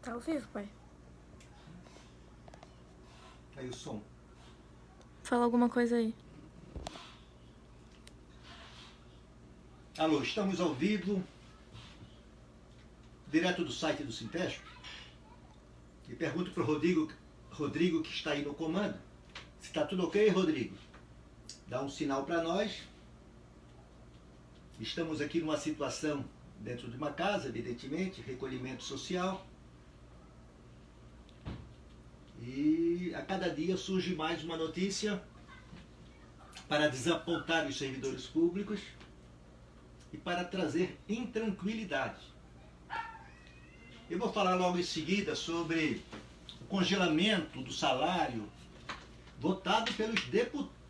Tá ao vivo, pai. Aí o som. Fala alguma coisa aí. Alô, estamos ao vivo, direto do site do Sintesp. E pergunto para o Rodrigo que está aí no comando, se está tudo ok, Rodrigo? Dá um sinal para nós. Estamos aqui numa situação dentro de uma casa, evidentemente, recolhimento social. E a cada dia surge mais uma notícia para desapontar os servidores públicos e para trazer intranquilidade. Eu vou falar logo em seguida sobre o congelamento do salário votado pelos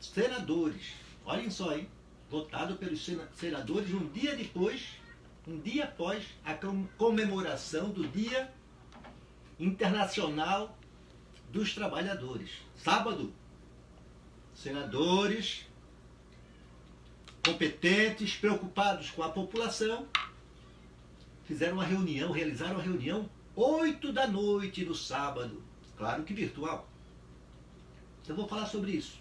senadores. Olhem só, hein? Votado pelos senadores um dia após a comemoração do Dia Internacional dos Trabalhadores. Sábado, senadores competentes, preocupados com a população, realizaram uma reunião 8 da noite no sábado, claro que virtual. Então vou falar sobre isso,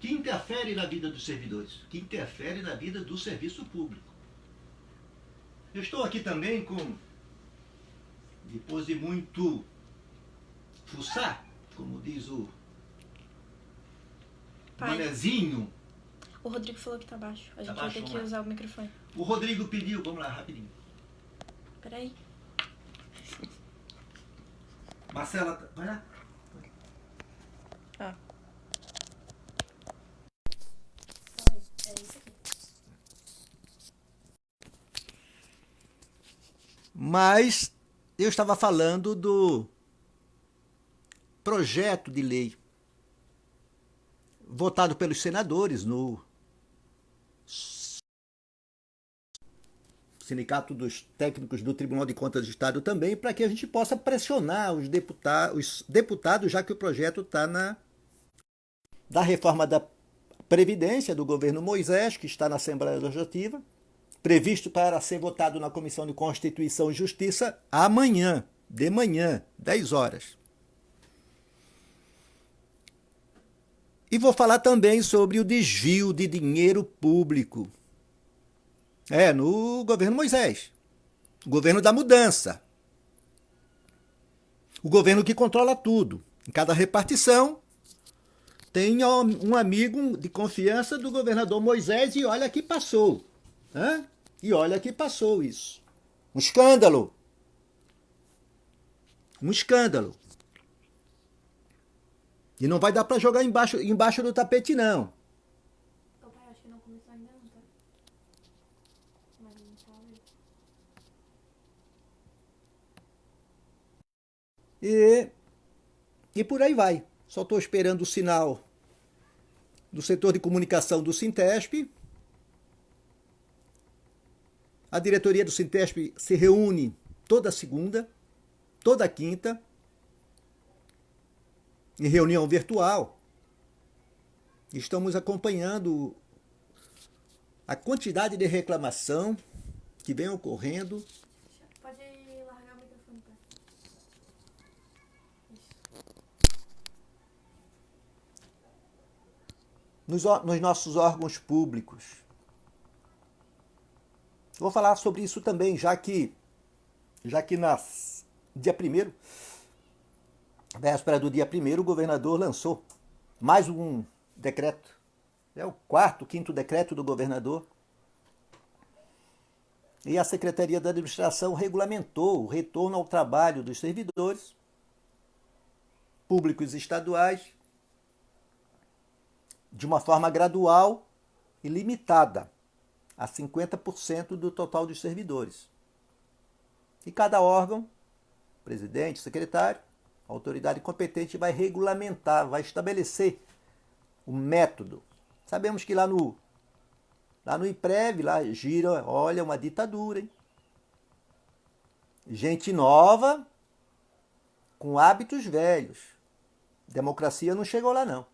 que interfere na vida dos servidores, que interfere na vida do serviço público. Eu estou aqui também depois de muito fuçar, como diz o Pai. Manezinho. O Rodrigo falou que tá baixo. A gente vai baixo, ter que vamos lá. usar o microfone. O Rodrigo pediu, vamos lá, rapidinho. Peraí. Marcela, vai lá. Ah. É isso aqui. Mas eu estava falando do projeto de lei votado pelos senadores no Sindicato dos Técnicos do Tribunal de Contas do Estado também, para que a gente possa pressionar os deputados, já que o projeto está da reforma da Previdência do governo Moisés, que está na Assembleia Legislativa, previsto para ser votado na Comissão de Constituição e Justiça amanhã, de manhã, 10 horas. E vou falar também sobre o desvio de dinheiro público. No governo Moisés. O governo da mudança. O governo que controla tudo. Em cada repartição tem um amigo de confiança do governador Moisés e olha que passou. E olha que passou isso. Um escândalo. Um escândalo. E não vai dar para jogar embaixo do tapete, não. Pai, acho que não começou ainda não, tá? Mas não sabe. E por aí vai. Só estou esperando o sinal do setor de comunicação do Sintesp. A diretoria do Sintesp se reúne toda segunda, toda quinta, em reunião virtual. Estamos acompanhando a quantidade de reclamação que vem ocorrendo. Pode largar o microfone, pai. Nos nossos órgãos públicos. Vou falar sobre isso também, já que dia 1º, véspera do dia 1º, o governador lançou mais um decreto. É o quinto decreto do governador. E a Secretaria da Administração regulamentou o retorno ao trabalho dos servidores públicos e estaduais de uma forma gradual e limitada a 50% do total dos servidores. E cada órgão, presidente, secretário, autoridade competente vai regulamentar, vai estabelecer o método. Sabemos que lá no IPREV, lá gira, olha, uma ditadura, hein? Gente nova com hábitos velhos. Democracia não chegou lá, não.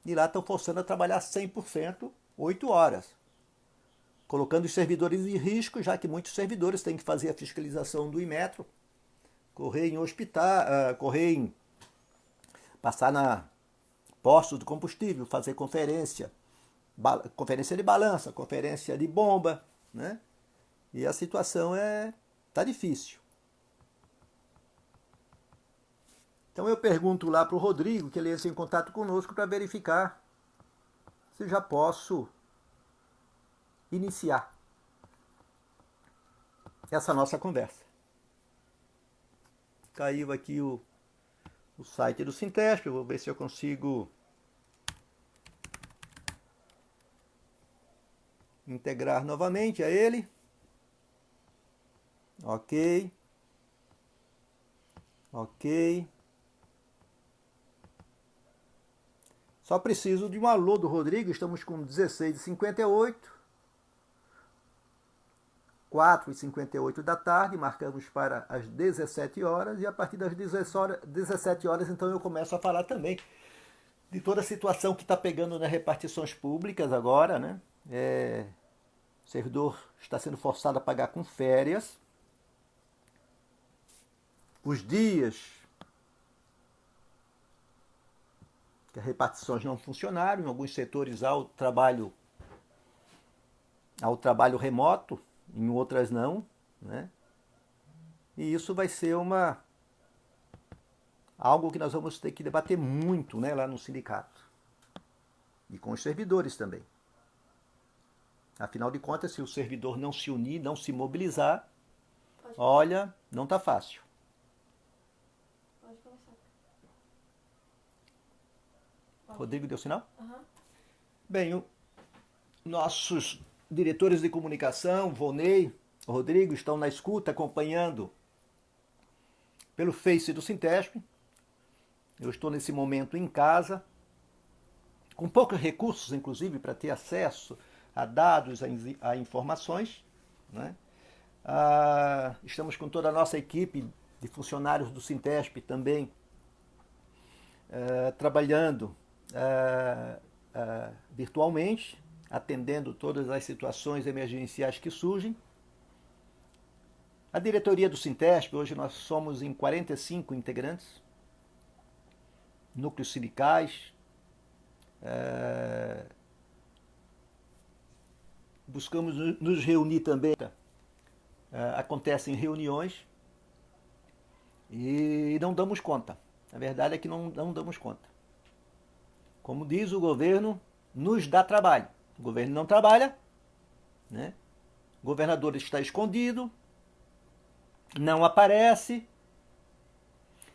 E lá estão forçando a trabalhar 100%, 8 horas. colocando os servidores em risco, já que muitos servidores têm que fazer a fiscalização do Inmetro, correr em hospital, passar na postos de combustível, fazer conferência de balança, conferência de bomba, né? E a situação tá difícil. Então eu pergunto lá para o Rodrigo, que ele entra em contato conosco para verificar se já posso iniciar essa nossa conversa. Caiu aqui o site do Sintesp, eu vou ver se eu consigo integrar novamente a ele. Ok. Só preciso de um alô do Rodrigo, estamos com 16h58, 4h58 da tarde, marcamos para as 17 horas, e a partir das 17 horas então eu começo a falar também de toda a situação que está pegando nas repartições públicas agora, né? O servidor está sendo forçado a pagar com férias. Os dias que as repartições não funcionaram, em alguns setores há o trabalho remoto, em outras não, né? E isso vai ser algo que nós vamos ter que debater muito, né, lá no sindicato. E com os servidores também. Afinal de contas, se o servidor não se unir, não se mobilizar, olha, não está fácil. Pode começar. Rodrigo deu sinal? Uhum. Bem, nossos diretores de comunicação, Vonei, Rodrigo, estão na escuta, acompanhando pelo Face do Sintesp. Eu estou nesse momento em casa, com poucos recursos, inclusive, para ter acesso a dados, a informações, né? Estamos com toda a nossa equipe de funcionários do Sintesp também trabalhando virtualmente, atendendo todas as situações emergenciais que surgem. A diretoria do Sintesp, hoje nós somos em 45 integrantes, núcleos sindicais, buscamos nos reunir também, acontecem reuniões e não damos conta. A verdade é que não damos conta. Como diz o governo, nos dá trabalho. O governo não trabalha, né? O governador está escondido, não aparece,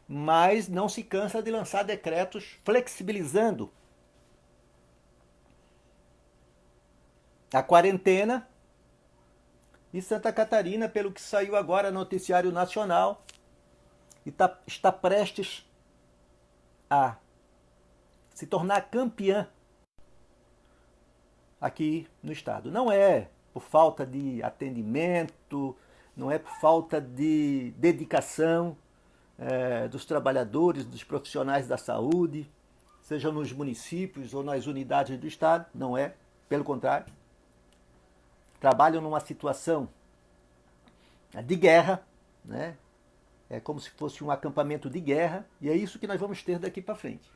mas não se cansa de lançar decretos flexibilizando a quarentena. E Santa Catarina, pelo que saiu agora no noticiário nacional, está prestes a se tornar campeã aqui no estado. Não é por falta de atendimento, não é por falta de dedicação dos trabalhadores, dos profissionais da saúde, seja nos municípios ou nas unidades do estado, não é, pelo contrário. Trabalham numa situação de guerra, né? É como se fosse um acampamento de guerra, e é isso que nós vamos ter daqui para frente.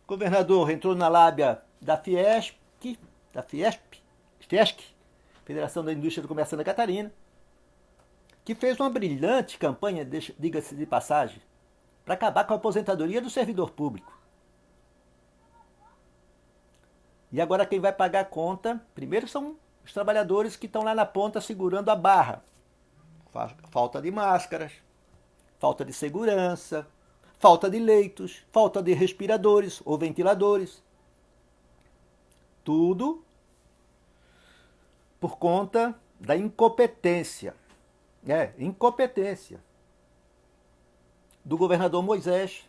O governador entrou na lábia da Fiesp, Federação da Indústria do Comércio de Santa Catarina, que fez uma brilhante campanha, diga-se de passagem, para acabar com a aposentadoria do servidor público. E agora quem vai pagar a conta, primeiro são os trabalhadores que estão lá na ponta segurando a barra. Falta de máscaras, falta de segurança, falta de leitos, falta de respiradores ou ventiladores. Tudo por conta da incompetência. Incompetência do governador Moisés,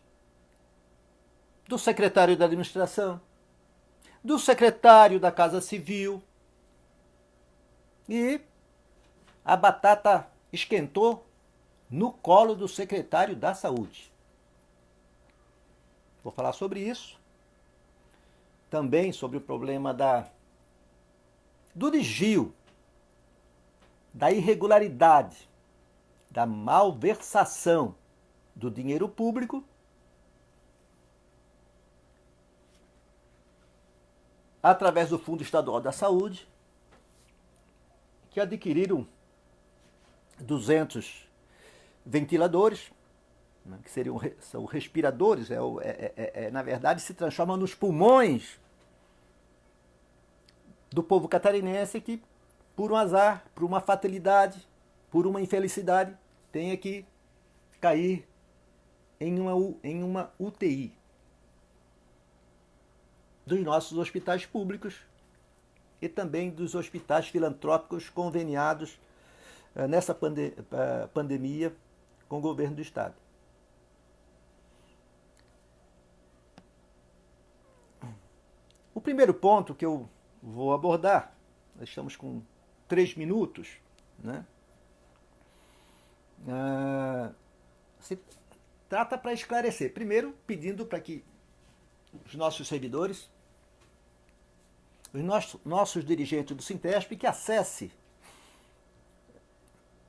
do secretário da administração, do secretário da Casa Civil. E a batata esquentou no colo do secretário da Saúde. Vou falar sobre isso. Também sobre o problema da do desvio, da irregularidade, da malversação do dinheiro público, através do Fundo Estadual da Saúde, que adquiriram 200 ventiladores, né, que são respiradores, na verdade se transformam nos pulmões do povo catarinense que, por um azar, por uma fatalidade, por uma infelicidade, tem que cair em uma UTI dos nossos hospitais públicos e também dos hospitais filantrópicos conveniados nessa pandemia com o governo do Estado. O primeiro ponto que eu vou abordar, nós estamos com 3 minutos, né? Se trata para esclarecer. Primeiro, pedindo para que os nossos servidores, os nossos dirigentes do Sintesp, que acesse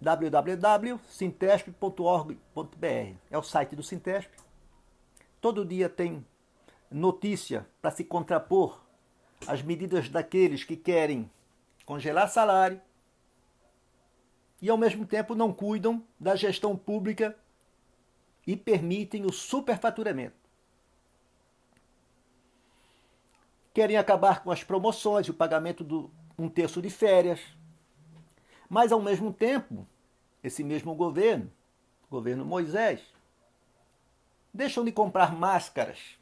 www.sintesp.org.br. É o site do Sintesp. Todo dia tem notícia para se contrapor às medidas daqueles que querem congelar salário e, ao mesmo tempo, não cuidam da gestão pública e permitem o superfaturamento. Querem acabar com as promoções, o pagamento de 1/3 de férias. Mas, ao mesmo tempo, esse mesmo governo, o governo Moisés, deixam de comprar máscaras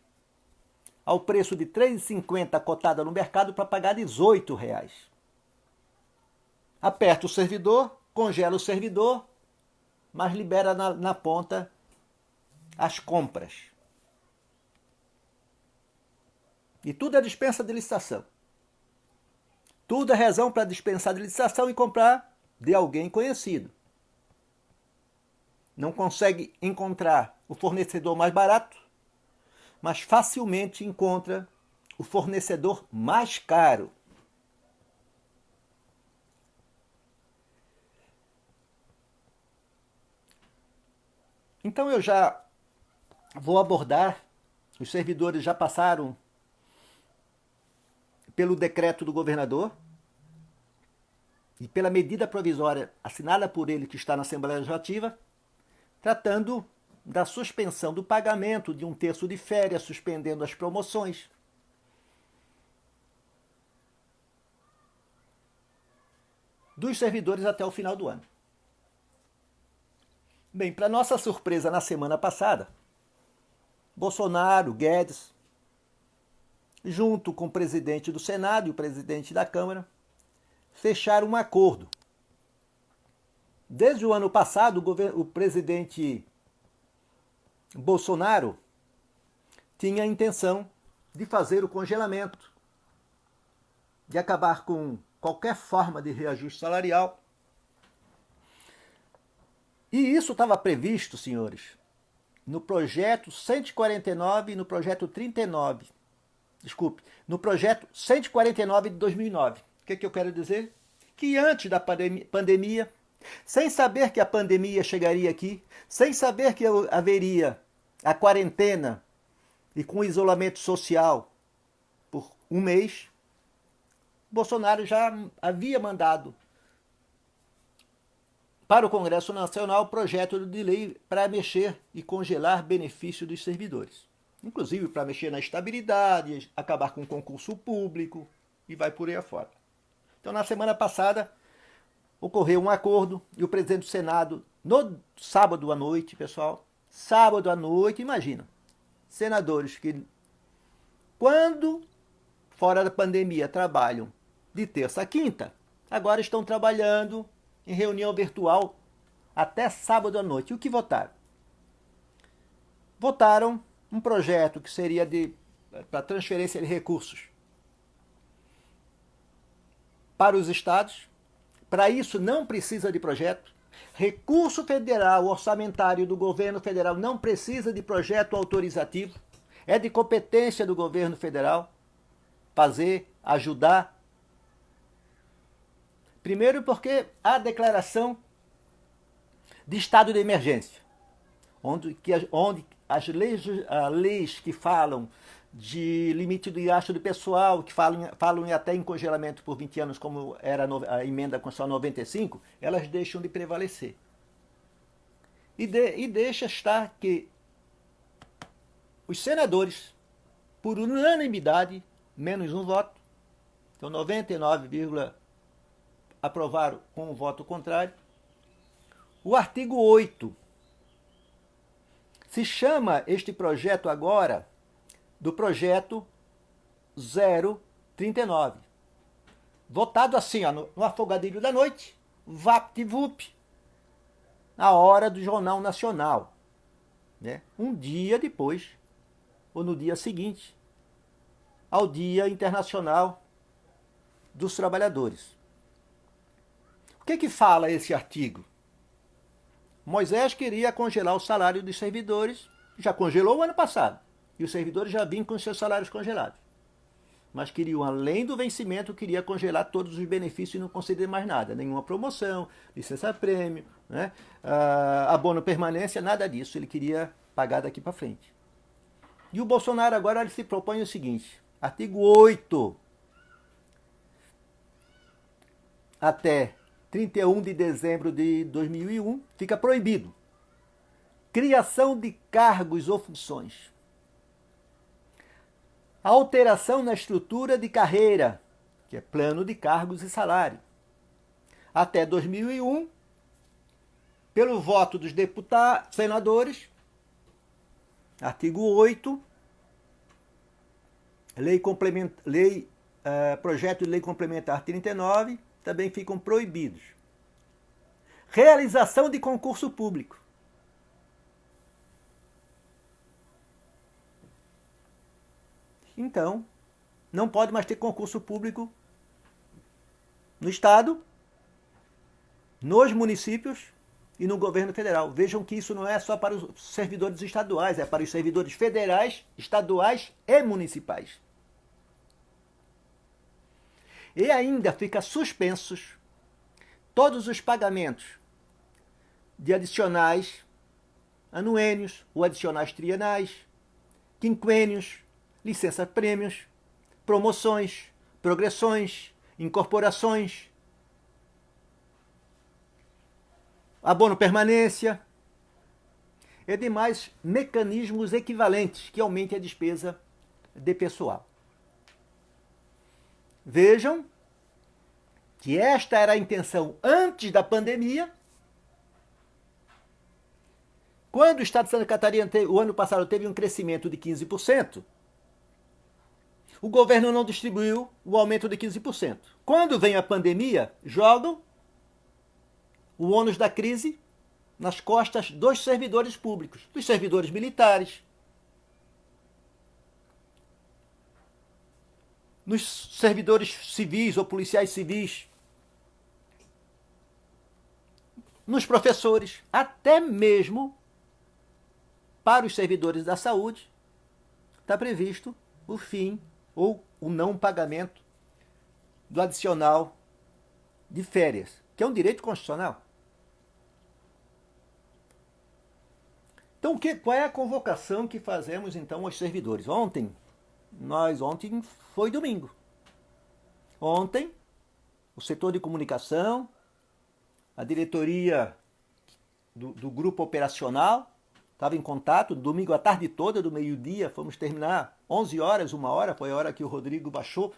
ao preço de R$ 3,50 cotada no mercado para pagar R$ 18. Aperta o servidor, congela o servidor, mas libera na ponta as compras. E tudo é dispensa de licitação. Tudo é razão para dispensar de licitação e comprar de alguém conhecido. Não consegue encontrar o fornecedor mais barato, mas facilmente encontra o fornecedor mais caro. Então eu já vou abordar, os servidores já passaram pelo decreto do governador e pela medida provisória assinada por ele que está na Assembleia Legislativa, tratando da suspensão do pagamento de 1/3 de férias, suspendendo as promoções. Dos servidores até o final do ano. Bem, para nossa surpresa, na semana passada, Bolsonaro, Guedes, junto com o presidente do Senado e o presidente da Câmara, fecharam um acordo. Desde o ano passado, o presidente Bolsonaro tinha a intenção de fazer o congelamento, de acabar com qualquer forma de reajuste salarial. E isso estava previsto, senhores, no projeto 149 e no projeto 39. Desculpe, no projeto 149 de 2009. O que eu quero dizer? Que antes da pandemia, sem saber que a pandemia chegaria aqui, sem saber que haveria a quarentena e com o isolamento social por um mês, Bolsonaro já havia mandado para o Congresso Nacional o projeto de lei para mexer e congelar benefícios dos servidores. Inclusive para mexer na estabilidade, acabar com o concurso público e vai por aí afora. Então, na semana passada, ocorreu um acordo e o presidente do Senado, no sábado à noite, pessoal, sábado à noite, imagina, senadores que, quando fora da pandemia, trabalham de terça a quinta, agora estão trabalhando em reunião virtual até sábado à noite. E o que votaram? Votaram um projeto que seria para transferência de recursos para os estados. Para isso não precisa de projeto. Recurso federal, orçamentário do governo federal não precisa de projeto autorizativo. É de competência do governo federal fazer, ajudar Primeiro porque há declaração de estado de emergência, onde as leis que falam de limite de gasto de pessoal, que falam até em congelamento por 20 anos, como era a emenda constitucional 95, elas deixam de prevalecer. E deixa estar que os senadores, por unanimidade, menos um voto, então 99, aprovaram com um voto contrário, o artigo 8. Se chama este projeto agora do projeto 039. Votado assim, ó, no afogadilho da noite, vapt-vup, na hora do Jornal Nacional. Né? Um dia depois, ou no dia seguinte, ao Dia Internacional dos Trabalhadores. O que fala esse artigo? Moisés queria congelar o salário dos servidores, já congelou o ano passado, e os servidores já vinham com seus salários congelados. Mas queriam, além do vencimento, queria congelar todos os benefícios e não conceder mais nada, nenhuma promoção, licença-prêmio, né? Abono permanência, nada disso, ele queria pagar daqui para frente. E o Bolsonaro agora ele se propõe o seguinte, artigo 8, até 31 de dezembro de 2001, fica proibido criação de cargos ou funções, alteração na estrutura de carreira, que é plano de cargos e salário. Até 2001, pelo voto dos deputados, senadores, artigo 8, projeto de lei complementar 39, também ficam proibidos. Realização de concurso público. Então, não pode mais ter concurso público no Estado, nos municípios e no governo federal. Vejam que isso não é só para os servidores estaduais, é para os servidores federais, estaduais e municipais. E ainda fica suspensos todos os pagamentos de adicionais anuênios ou adicionais trienais, quinquênios, licença-prêmios, promoções, progressões, incorporações, abono permanência e demais mecanismos equivalentes que aumentem a despesa de pessoal. Vejam que esta era a intenção antes da pandemia, quando o Estado de Santa Catarina, o ano passado, teve um crescimento de 15%, o governo não distribuiu o aumento de 15%. Quando vem a pandemia, jogam o ônus da crise nas costas dos servidores públicos, dos servidores militares, nos servidores civis ou policiais civis, nos professores, até mesmo para os servidores da saúde, está previsto o fim ou o não pagamento do adicional de férias, que é um direito constitucional. Então, qual é a convocação que fazemos então aos servidores? Ontem foi domingo. Ontem, o setor de comunicação, a diretoria do grupo operacional, estava em contato, domingo à tarde toda, do meio-dia, fomos terminar 11 horas, 1 hora, foi a hora que o Rodrigo baixou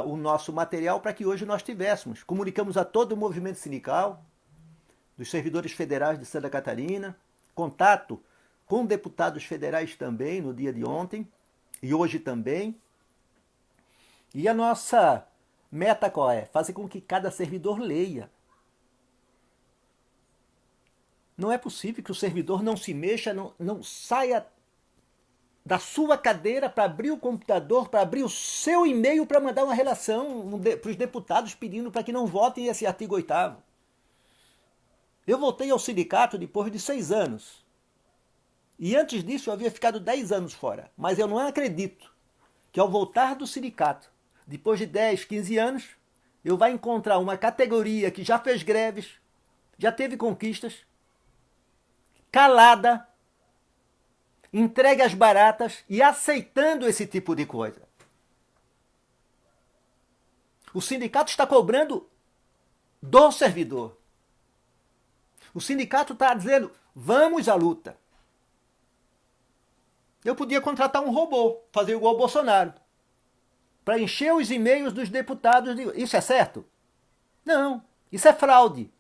o nosso material para que hoje nós tivéssemos. Comunicamos a todo o movimento sindical, dos servidores federais de Santa Catarina, contato com deputados federais também no dia de ontem e hoje também. E a nossa meta qual é? Fazer com que cada servidor leia. Não é possível que o servidor não se mexa, não saia da sua cadeira para abrir o computador, para abrir o seu e-mail para mandar uma relação para os deputados pedindo para que não votem esse artigo 8º. Eu voltei ao sindicato depois de 6 anos. E antes disso eu havia ficado 10 anos fora. Mas eu não acredito que ao voltar do sindicato, depois de 10, 15 anos, eu vai encontrar uma categoria que já fez greves, já teve conquistas, calada, entregue às baratas e aceitando esse tipo de coisa. O sindicato está cobrando do servidor. O sindicato está dizendo, vamos à luta. Eu podia contratar um robô, fazer igual o Bolsonaro, para encher os e-mails dos deputados. Isso é certo? Não, isso é fraude.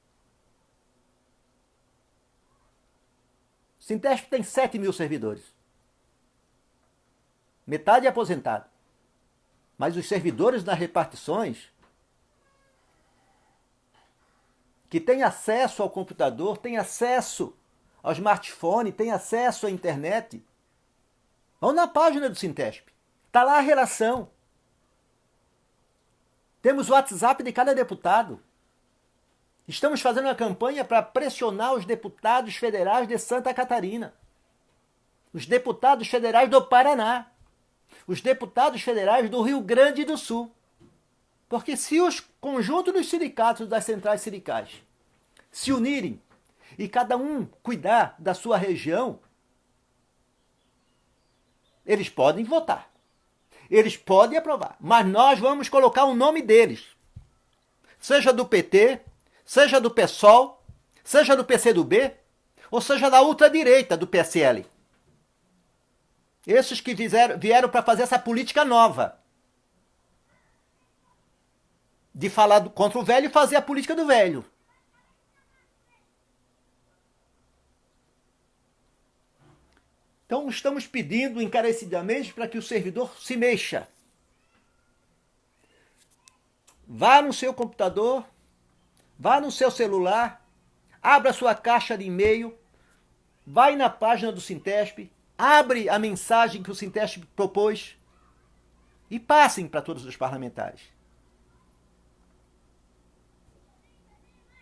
O Sintesp tem 7 mil servidores. Metade é aposentado. Mas os servidores nas repartições, que têm acesso ao computador, têm acesso ao smartphone, têm acesso à internet, vão na página do Sintesp. Está lá a relação. Temos o WhatsApp de cada deputado. Estamos fazendo uma campanha para pressionar os deputados federais de Santa Catarina, os deputados federais do Paraná, os deputados federais do Rio Grande do Sul. Porque se os conjuntos dos sindicatos das centrais sindicais se unirem e cada um cuidar da sua região, eles podem votar. Eles podem aprovar. Mas nós vamos colocar o nome deles. Seja do PT, seja do PSOL, seja do PCdoB, ou seja da ultradireita do PSL. Esses que vieram para fazer essa política nova. De falar contra o velho e fazer a política do velho. Então estamos pedindo encarecidamente para que o servidor se mexa. Vá no seu computador, vá no seu celular, abra sua caixa de e-mail, vai na página do Sintesp, abre a mensagem que o Sintesp propôs e passem para todos os parlamentares.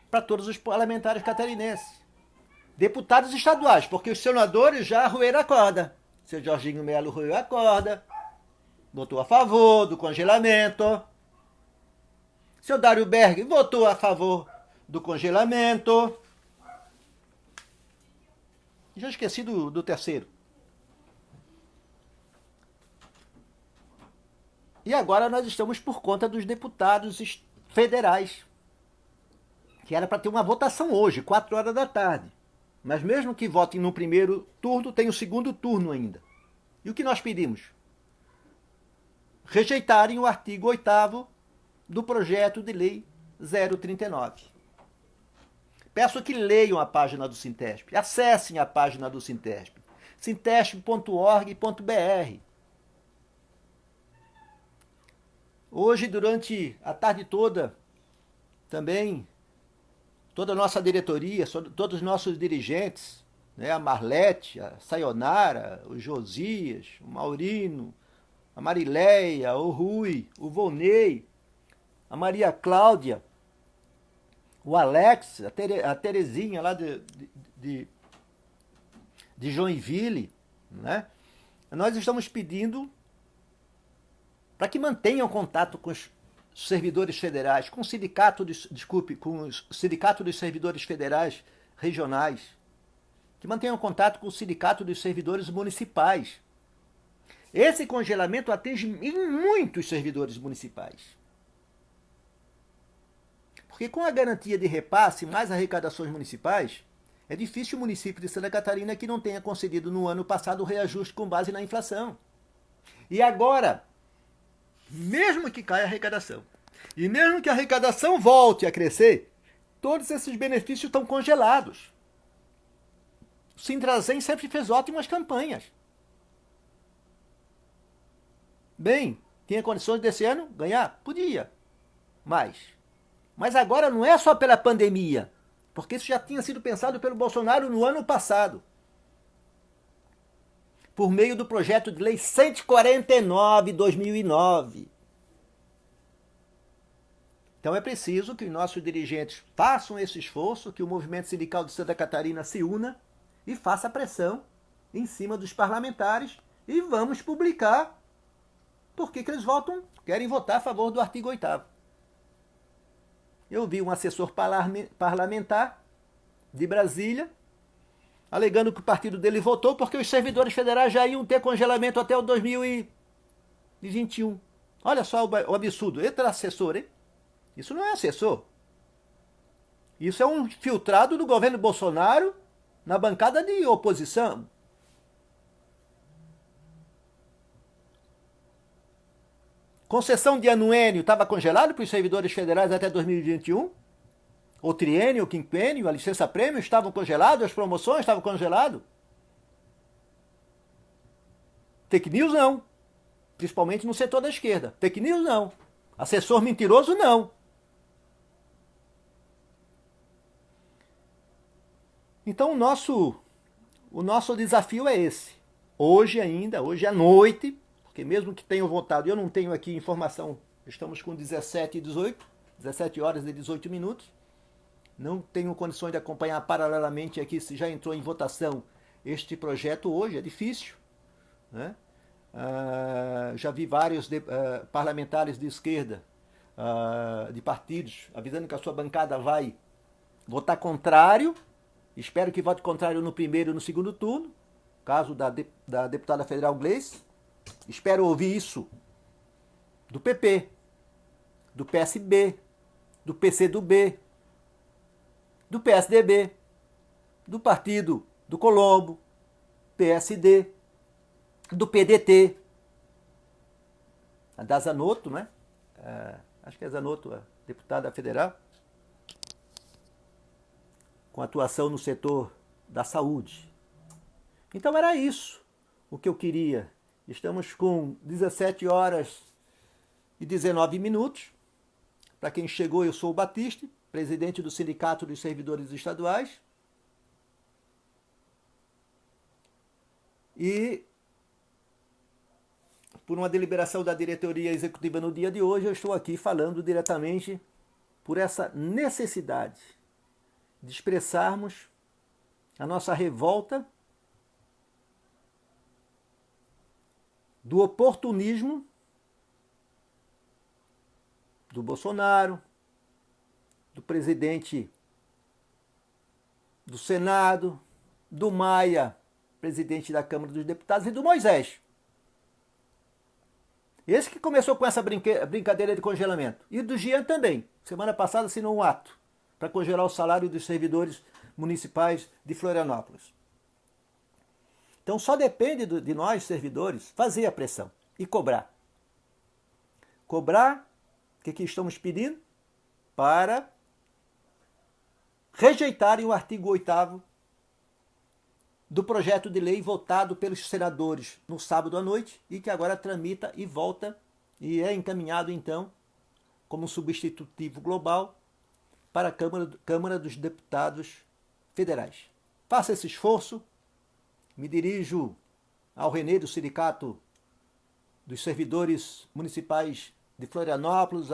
Para todos os parlamentares catarinenses. Deputados estaduais, porque os senadores já roeram a corda. Seu Jorginho Melo roeu a corda, votou a favor do congelamento. Seu Dário Berg votou a favor do congelamento. Já esqueci do terceiro. E agora nós estamos por conta dos deputados federais, que era para ter uma votação hoje, 4 horas da tarde. Mas mesmo que votem no primeiro turno, tem o segundo turno ainda. E o que nós pedimos? Rejeitarem o artigo 8º do projeto de lei 039. Peço que leiam a página do Sintesp, acessem a página do Sintesp, sintesp.org.br. Hoje, durante a tarde toda, também, toda a nossa diretoria, todos os nossos dirigentes, né, a Marlete, a Sayonara, o Josias, o Maurino, a Marileia, o Rui, o Volney, a Maria Cláudia, o Alex, a Terezinha lá de Joinville, né? Nós estamos pedindo para que mantenham contato com os servidores federais, com o sindicato, com o sindicato dos servidores federais regionais, que mantenham contato com o sindicato dos servidores municipais. Esse congelamento atinge em muitos servidores municipais. Porque com a garantia de repasse mais arrecadações municipais, é difícil o município de Santa Catarina que não tenha concedido no ano passado o reajuste com base na inflação. E agora, mesmo que caia a arrecadação, e mesmo que a arrecadação volte a crescer, todos esses benefícios estão congelados. O Sintrazen sempre fez ótimas campanhas. Bem, tinha condições desse ano ganhar? Podia. Mas agora não é só pela pandemia, porque isso já tinha sido pensado pelo Bolsonaro no ano passado, por meio do projeto de lei 149/2009. Então é preciso que os nossos dirigentes façam esse esforço, que o movimento sindical de Santa Catarina se una e faça pressão em cima dos parlamentares e vamos publicar por que eles querem votar a favor do artigo 8º. eu vi um assessor parlamentar de Brasília alegando que o partido dele votou porque os servidores federais já iam ter congelamento até o 2021. Olha só o absurdo. Entra assessor, hein? Isso não é assessor. Isso é um filtrado do governo Bolsonaro na bancada de oposição. Concessão de anuênio estava congelado para os servidores federais até 2021? O triênio, o quinquênio, a licença-prêmio estavam congelados, as promoções estavam congeladas? Fake news não. Principalmente no setor da esquerda. Fake news não. Assessor mentiroso não. Então o nosso desafio é esse. Hoje ainda, hoje à noite, porque mesmo que tenham votado, eu não tenho aqui informação, estamos com 17 horas e 18 minutos, não tenho condições de acompanhar paralelamente aqui se já entrou em votação este projeto hoje, é difícil, né? Já vi vários parlamentares de esquerda, de partidos, avisando que a sua bancada vai votar contrário. Espero que vote contrário no primeiro e no segundo turno, caso da deputada federal Gleice. Espero ouvir isso do PP, do PSB, do PCdoB, do PSDB, do Partido do Colombo, PSD, do PDT, da Zanotto, né? Acho que é Zanotto, a deputada federal, com atuação no setor da saúde. Então era isso o que eu queria. Estamos com 17 horas e 19 minutos. Para quem chegou, eu sou o Batiste, presidente do Sindicato dos Servidores Estaduais. E por uma deliberação da diretoria executiva no dia de hoje, eu estou aqui falando diretamente por essa necessidade de expressarmos a nossa revolta do oportunismo do Bolsonaro, do presidente do Senado, do Maia, presidente da Câmara dos Deputados, e do Moisés. Esse que começou com essa brincadeira de congelamento. E do Jean também. Semana passada assinou um ato para congelar o salário dos servidores municipais de Florianópolis. Então só depende de nós, servidores, fazer a pressão e cobrar. Cobrar, o que estamos pedindo? Para rejeitarem o artigo 8º do projeto de lei votado pelos senadores no sábado à noite e que agora tramita e volta e é encaminhado então como substitutivo global para a Câmara dos Deputados Federais. Faça esse esforço. Me dirijo ao Renê do Sindicato dos Servidores Municipais de Florianópolis,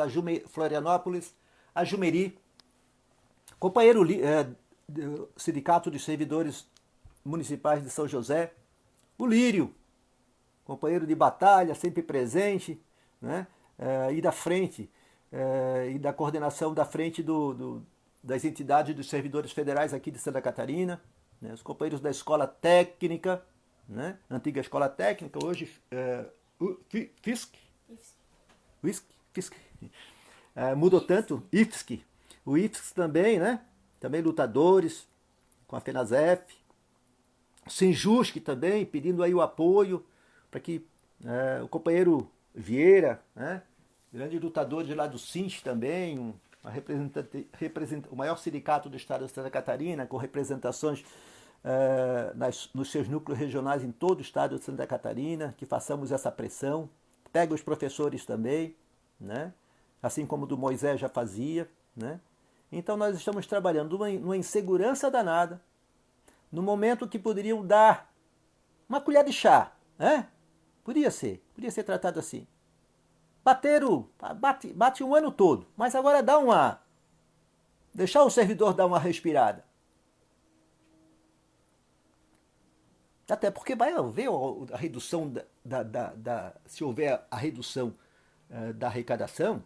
a Jumeri, companheiro do Sindicato dos Servidores Municipais de São José, o Lírio, companheiro de batalha, sempre presente, né? E da frente, e da coordenação da frente das entidades dos servidores federais aqui de Santa Catarina, né? Os companheiros da Escola Técnica, né? Antiga Escola Técnica, hoje FISC, mudou tanto, IFSC, o IFSC também, né? Também lutadores com a FENASEF, Sinjusc também, pedindo aí o apoio para que o companheiro Vieira, né? Grande lutador de lá do SINS também, o maior sindicato do estado de Santa Catarina, com representações nos seus núcleos regionais em todo o estado de Santa Catarina, que façamos essa pressão. Pega os professores também, né? Assim como o do Moisés já fazia, né? Então nós estamos trabalhando numa insegurança danada, no momento que poderiam dar uma colher de chá, né? Podia ser tratado assim. Bate um ano todo, mas agora deixar o servidor dar uma respirada. Até porque vai haver a redução se houver a redução da arrecadação,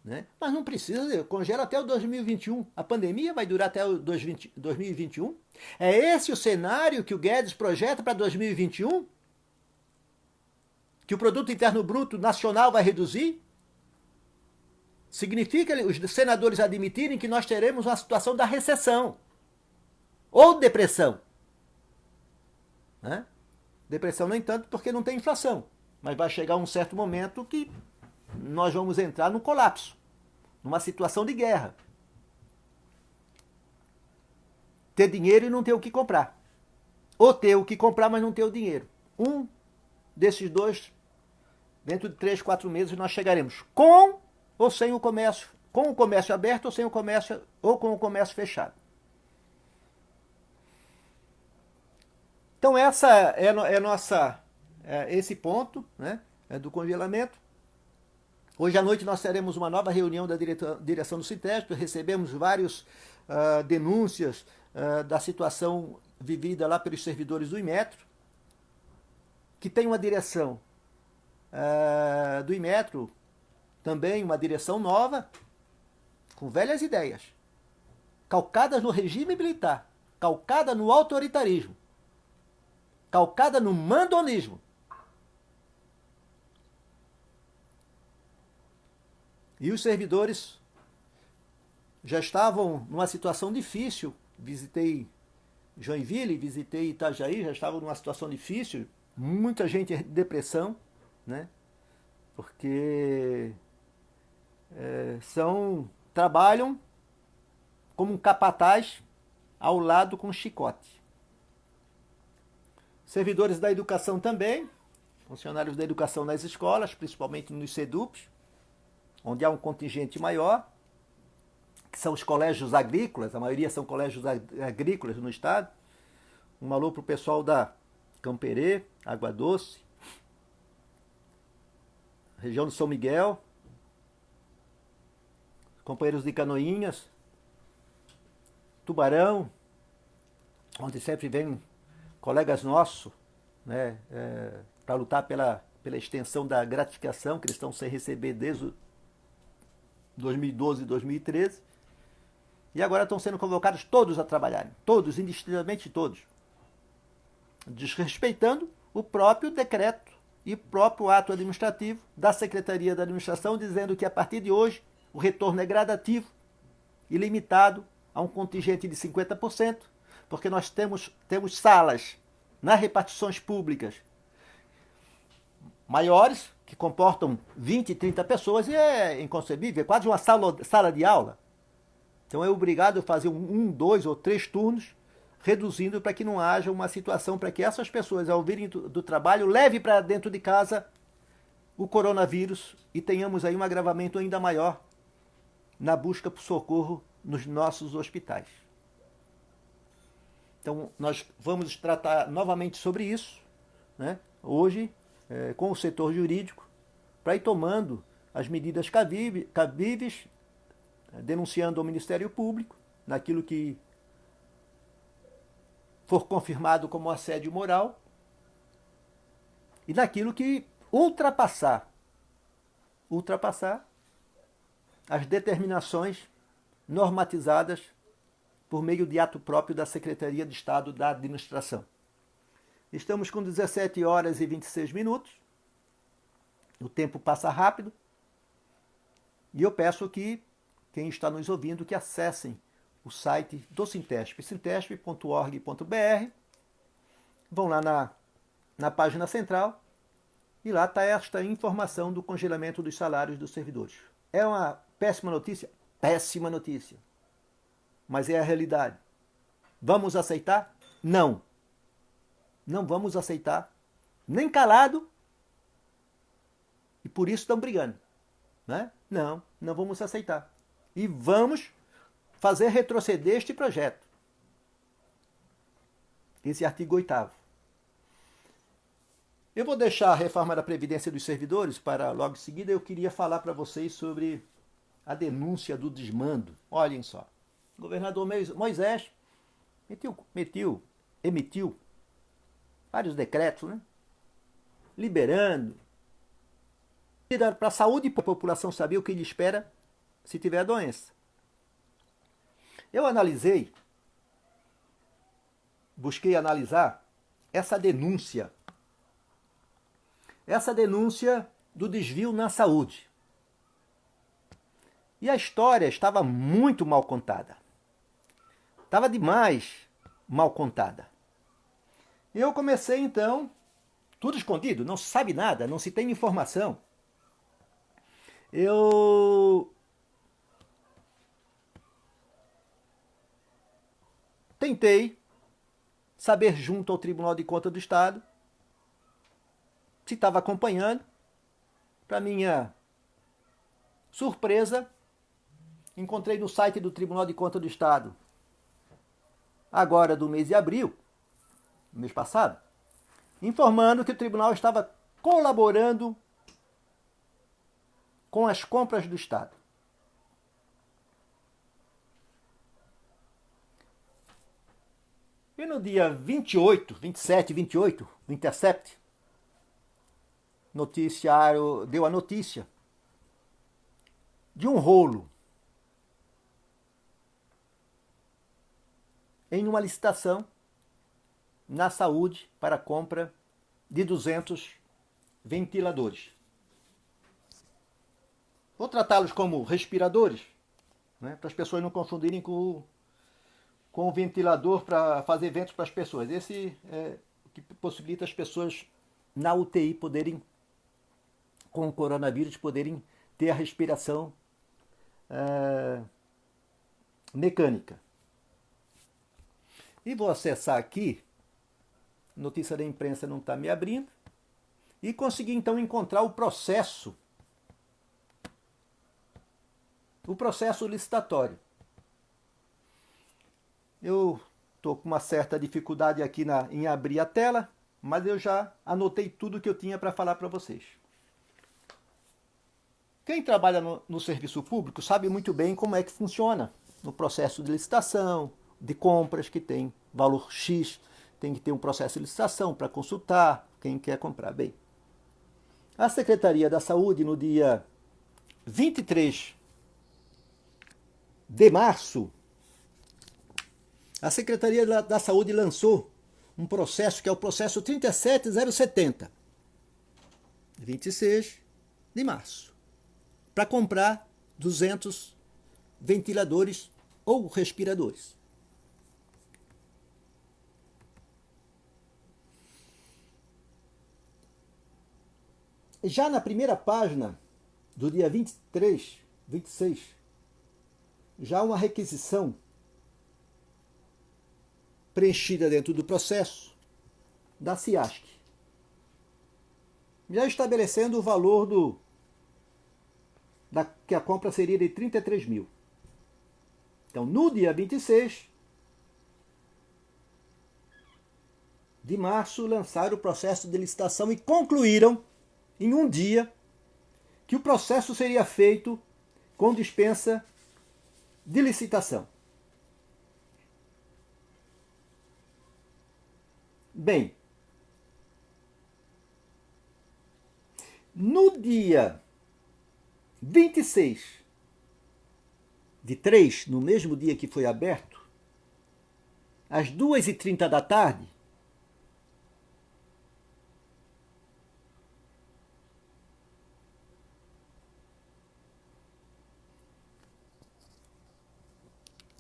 né? Mas não precisa, congela até o 2021. A pandemia vai durar até o 2021. É esse o cenário que o Guedes projeta para 2021? Que o produto interno bruto nacional vai reduzir? Significa os senadores admitirem que nós teremos uma situação da recessão ou depressão, né? Depressão, no entanto, porque não tem inflação, mas vai chegar um certo momento que nós vamos entrar num colapso, numa situação de guerra. Ter dinheiro e não ter o que comprar, ou ter o que comprar, mas não ter o dinheiro. Um desses dois, dentro de 3, 4 meses, nós chegaremos com ou sem o comércio, com o comércio aberto ou sem o comércio, ou com o comércio fechado. Então essa esse ponto, né, do congelamento. Hoje à noite nós teremos uma nova reunião da direção do Sintesp, recebemos várias denúncias da situação vivida lá pelos servidores do Inmetro, que tem uma direção do Inmetro, também uma direção nova, com velhas ideias, calcadas no regime militar, calcada no autoritarismo, calcada no mandonismo. E os servidores já estavam numa situação difícil. Visitei Joinville, visitei Itajaí, já estavam numa situação difícil. Muita gente em depressão, né? Porque trabalham como um capataz ao lado com um chicote. Servidores da educação também, funcionários da educação nas escolas, principalmente nos SEDUPs, onde há um contingente maior, que são os colégios agrícolas, a maioria são colégios agrícolas no estado. Um alô para o pessoal da Camperê, Água Doce, região do São Miguel, companheiros de Canoinhas, Tubarão, onde sempre vem colegas nossos, né, para lutar pela extensão da gratificação, que eles estão sem receber desde 2012 e 2013, e agora estão sendo convocados todos a trabalharem, todos, indistintamente todos, desrespeitando o próprio decreto e o próprio ato administrativo da Secretaria da Administração, dizendo que a partir de hoje o retorno é gradativo e limitado a um contingente de 50%, porque nós temos salas nas repartições públicas maiores, que comportam 20, 30 pessoas, e é inconcebível, é quase uma sala de aula. Então é obrigado a fazer 1, 2 ou 3 turnos, reduzindo para que não haja uma situação para que essas pessoas, ao virem do trabalho, levem para dentro de casa o coronavírus e tenhamos aí um agravamento ainda maior na busca por socorro nos nossos hospitais. Então nós vamos tratar novamente sobre isso, né, hoje, com o setor jurídico, para ir tomando as medidas cabíveis, denunciando ao Ministério Público, naquilo que for confirmado como assédio moral, e naquilo que ultrapassar as determinações normatizadas por meio de ato próprio da Secretaria de Estado da Administração. Estamos com 17 horas e 26 minutos. O tempo passa rápido. E eu peço que quem está nos ouvindo que acessem o site do Sintesp, sintesp.org.br. Vão lá na página central e lá está esta informação do congelamento dos salários dos servidores. É uma péssima notícia? Péssima notícia. Mas é a realidade. Vamos aceitar? Não. Não vamos aceitar, nem calado, e por isso estão brigando, né? Não vamos aceitar. E vamos fazer retroceder este projeto. Esse artigo 8º. Eu vou deixar a reforma da Previdência dos Servidores para logo em seguida. Eu queria falar para vocês sobre a denúncia do desmando. Olhem só. O governador Moisés emitiu vários decretos, né? Liberando, para a saúde e para a população saber o que lhe espera se tiver doença. Eu analisei, busquei analisar essa denúncia do desvio na saúde. E a história estava muito mal contada. Estava demais mal contada. Eu comecei então, tudo escondido, não se sabe nada, não se tem informação. Eu tentei saber junto ao Tribunal de Contas do Estado se estava acompanhando. Para minha surpresa, encontrei no site do Tribunal de Contas do Estado, agora do mês de abril, mês passado, informando que o tribunal estava colaborando com as compras do Estado. E no dia 28, 27, 28, o Intercept, noticiário deu a notícia de um rolo em uma licitação na saúde para a compra de 200 ventiladores. Vou tratá-los como respiradores, né, para as pessoas não confundirem com o ventilador para fazer ventos para as pessoas. Esse é o que possibilita as pessoas na UTI poderem, com o coronavírus, poderem ter a respiração mecânica. E vou acessar aqui, notícia da imprensa não está me abrindo, e consegui então encontrar o processo licitatório. Eu estou com uma certa dificuldade aqui em abrir a tela, mas eu já anotei tudo que eu tinha para falar para vocês. Quem trabalha no serviço público sabe muito bem como é que funciona no processo de licitação, de compras, que tem valor X, tem que ter um processo de licitação para consultar quem quer comprar. Bem, a Secretaria da Saúde, no dia 23 de março, a Secretaria da Saúde lançou um processo que é o processo 37070, 26 de março, para comprar 200 ventiladores ou respiradores. Já na primeira página do dia 26, já uma requisição preenchida dentro do processo da CIASC, já estabelecendo o valor que a compra seria de 33 mil. Então, no dia 26 de março, lançaram o processo de licitação e concluíram em um dia que o processo seria feito com dispensa de licitação. Bem, no dia 26 de 3, no mesmo dia que foi aberto, às 2h30 da tarde,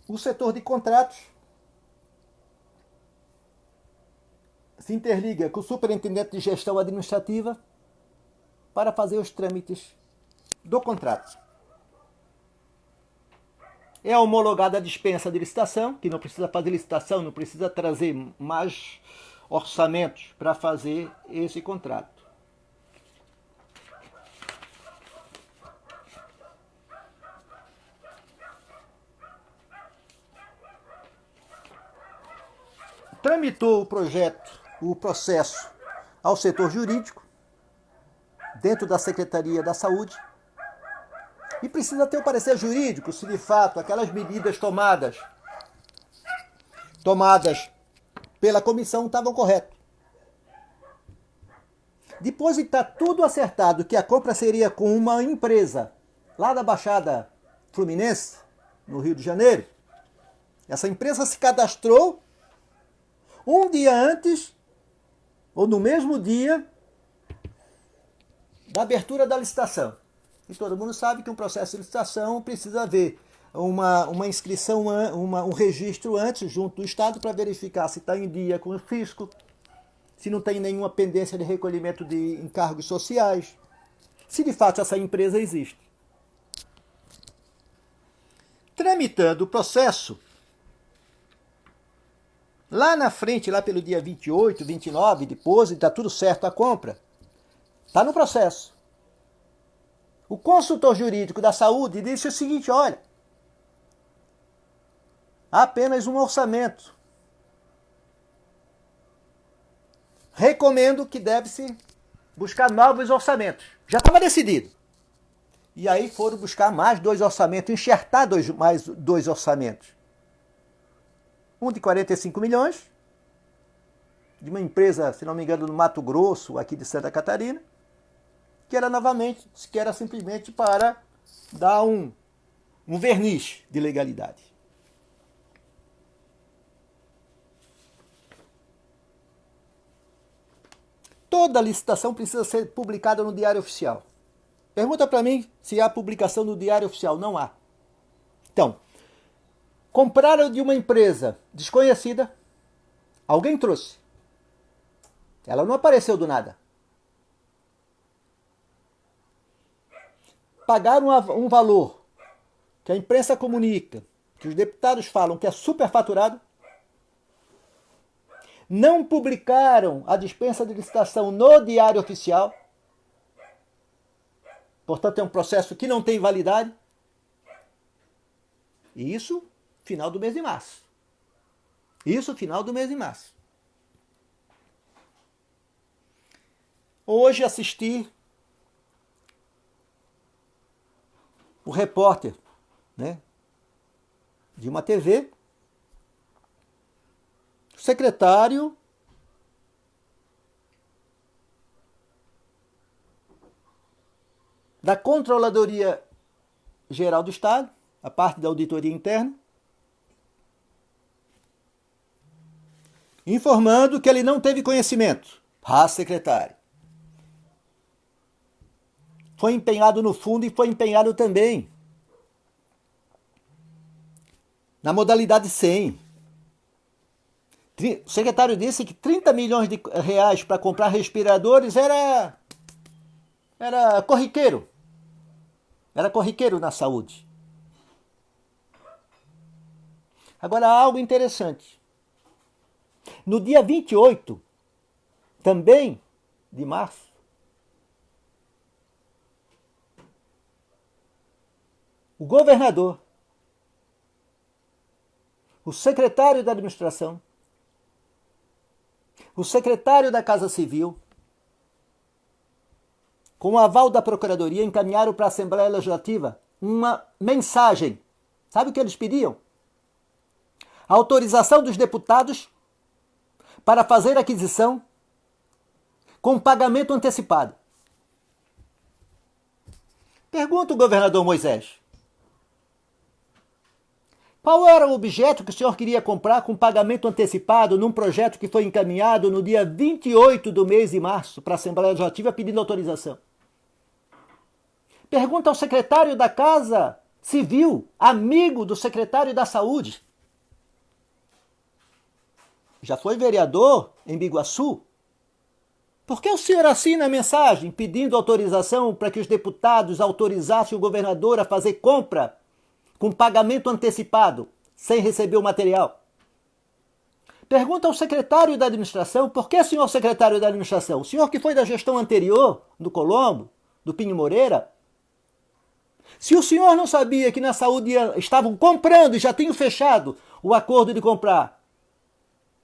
o setor de contratos se interliga com o superintendente de gestão administrativa para fazer os trâmites do contrato. É homologada a dispensa de licitação, que não precisa fazer licitação, não precisa trazer mais orçamentos para fazer esse contrato. Tramitou o processo ao setor jurídico, dentro da Secretaria da Saúde, e precisa ter o parecer jurídico se de fato aquelas medidas tomadas pela comissão estavam corretas. Depois de estar tudo acertado, que a compra seria com uma empresa lá da Baixada Fluminense, no Rio de Janeiro. Essa empresa se cadastrou um dia antes, ou no mesmo dia, da abertura da licitação. E todo mundo sabe que um processo de licitação precisa haver uma inscrição, um registro antes, junto do Estado, para verificar se está em dia com o fisco, se não tem nenhuma pendência de recolhimento de encargos sociais, se de fato essa empresa existe. Tramitando o processo, lá na frente, lá pelo dia 28, 29, depois está tudo certo a compra, está no processo. O consultor jurídico da saúde disse o seguinte: olha, há apenas um orçamento. Recomendo que deve-se buscar novos orçamentos. Já estava decidido. E aí foram buscar mais 2 orçamentos, enxertar mais 2 orçamentos. Um de 45 milhões, de uma empresa, se não me engano, no Mato Grosso, aqui de Santa Catarina, que era simplesmente para dar um verniz de legalidade. Toda licitação precisa ser publicada no Diário Oficial. Pergunta para mim se há publicação no Diário Oficial. Não há. Então, compraram de uma empresa desconhecida, alguém trouxe. Ela não apareceu do nada. Pagaram um valor que a imprensa comunica, que os deputados falam que é superfaturado. Não publicaram a dispensa de licitação no Diário Oficial. Portanto, é um processo que não tem validade. E isso, final do mês de março. Hoje assisti o repórter, né, de uma TV, o secretário da Controladoria Geral do Estado, a parte da auditoria interna, informando que ele não teve conhecimento. Secretário. Foi empenhado no fundo e foi empenhado também na modalidade 100. O secretário disse que 30 milhões de reais para comprar respiradores era corriqueiro. Era corriqueiro na saúde. Agora, há algo interessante. No dia 28, também de março, o governador, o secretário da administração, o secretário da Casa Civil, com o aval da Procuradoria, encaminharam para a Assembleia Legislativa uma mensagem. Sabe o que eles pediam? A autorização dos deputados para fazer aquisição com pagamento antecipado. Pergunta o governador Moisés: qual era o objeto que o senhor queria comprar com pagamento antecipado num projeto que foi encaminhado no dia 28 do mês de março para a Assembleia Legislativa pedindo autorização? Pergunta ao secretário da Casa Civil, amigo do secretário da Saúde. Já foi vereador em Biguaçu. Por que o senhor assina a mensagem pedindo autorização para que os deputados autorizassem o governador a fazer compra com pagamento antecipado, sem receber o material? Pergunta ao secretário da administração: por que, senhor secretário da administração? O senhor que foi da gestão anterior, do Colombo, do Pinho Moreira? Se o senhor não sabia que na saúde estavam comprando e já tinham fechado o acordo de comprar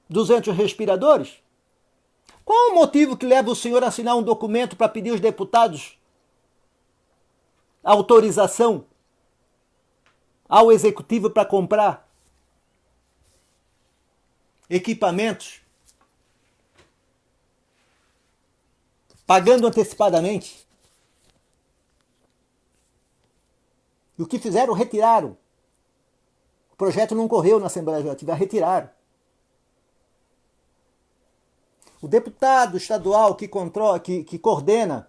200 respiradores, qual o motivo que leva o senhor a assinar um documento para pedir aos deputados autorização ao executivo para comprar equipamentos, pagando antecipadamente? E o que fizeram? Retiraram. O projeto não correu na Assembleia Legislativa, retiraram. O deputado estadual que coordena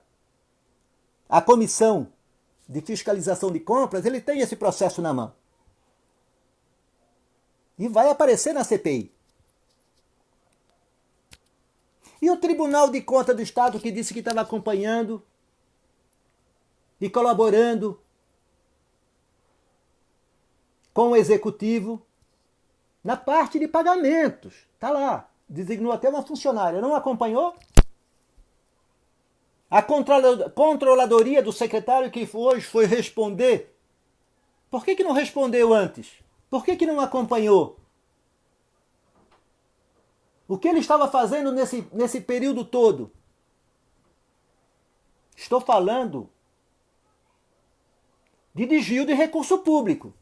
a comissão de fiscalização de compras, ele tem esse processo na mão. E vai aparecer na CPI. E o Tribunal de Contas do Estado que disse que estava acompanhando e colaborando com o Executivo na parte de pagamentos. Está lá. Designou até uma funcionária. Não acompanhou? A controladoria do secretário que hoje foi responder. Por que não respondeu antes? Por que não acompanhou? O que ele estava fazendo nesse período todo? Estou falando de desvio de recurso público.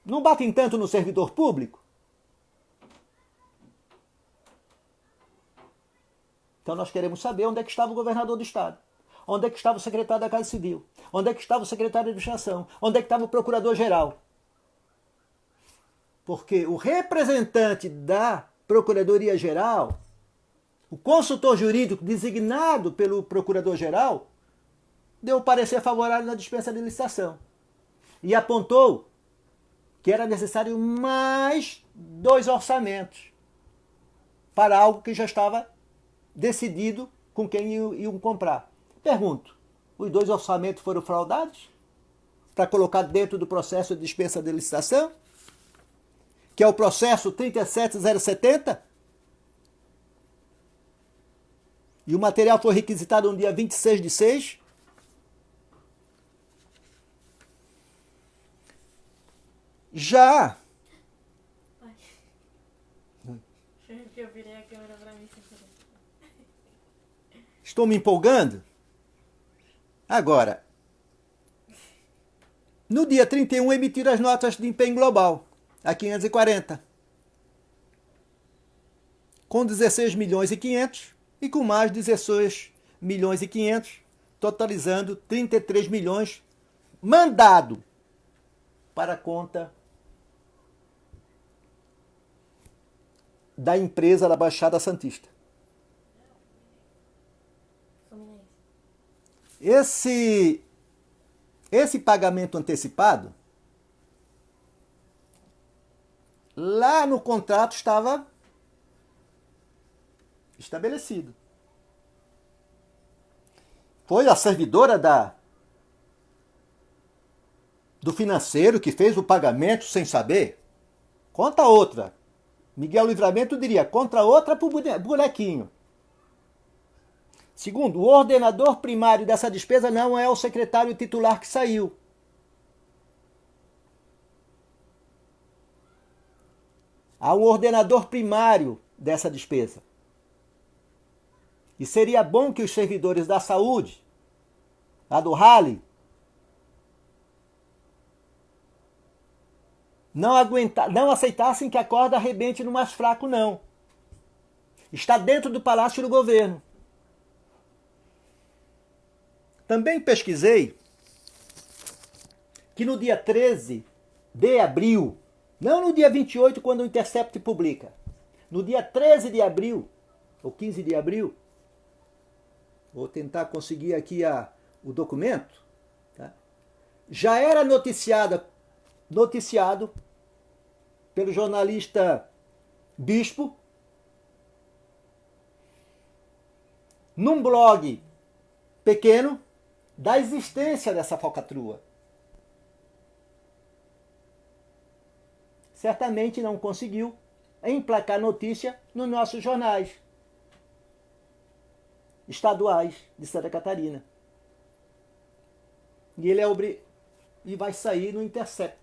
Não batem tanto no servidor público? Então nós queremos saber onde é que estava o governador do estado. Onde é que estava o secretário da Casa Civil? Onde é que estava o secretário de Administração? Onde é que estava o procurador-geral? Porque o representante da Procuradoria-Geral, o consultor jurídico designado pelo Procurador-Geral, deu o parecer favorável na dispensa de licitação. E apontou que era necessário mais 2 orçamentos para algo que já estava decidido com quem iam comprar. Pergunto, os 2 orçamentos foram fraudados para colocar dentro do processo de dispensa de licitação? Que é o processo 37070? E o material foi requisitado no dia 26/6. Já. Pai. Eu virei a câmera pra mim sem querer. Estou me empolgando? Agora, no dia 31 emitiram as notas de empenho global, a 540, com 16 milhões e 500 e com mais 16 milhões e 500, totalizando 33 milhões mandado para a conta da empresa da Baixada Santista. Esse pagamento antecipado, lá no contrato estava estabelecido. Foi a servidora do financeiro que fez o pagamento sem saber? Conta outra. Miguel Livramento diria, contra outra pro bonequinho. Segundo, o ordenador primário dessa despesa não é o secretário titular que saiu. Há um ordenador primário dessa despesa. E seria bom que os servidores da saúde, a do Rally, não aceitassem que a corda arrebente no mais fraco, não. Está dentro do Palácio do Governo. Também pesquisei que no dia 13 de abril, não no dia 28, quando o Intercept publica, no dia 13 de abril, ou 15 de abril, vou tentar conseguir aqui o documento, tá? Já era noticiado pelo jornalista Bispo, num blog pequeno, da existência dessa falcatrua. Certamente não conseguiu emplacar notícia nos nossos jornais estaduais de Santa Catarina. E ele e vai sair no Intercept.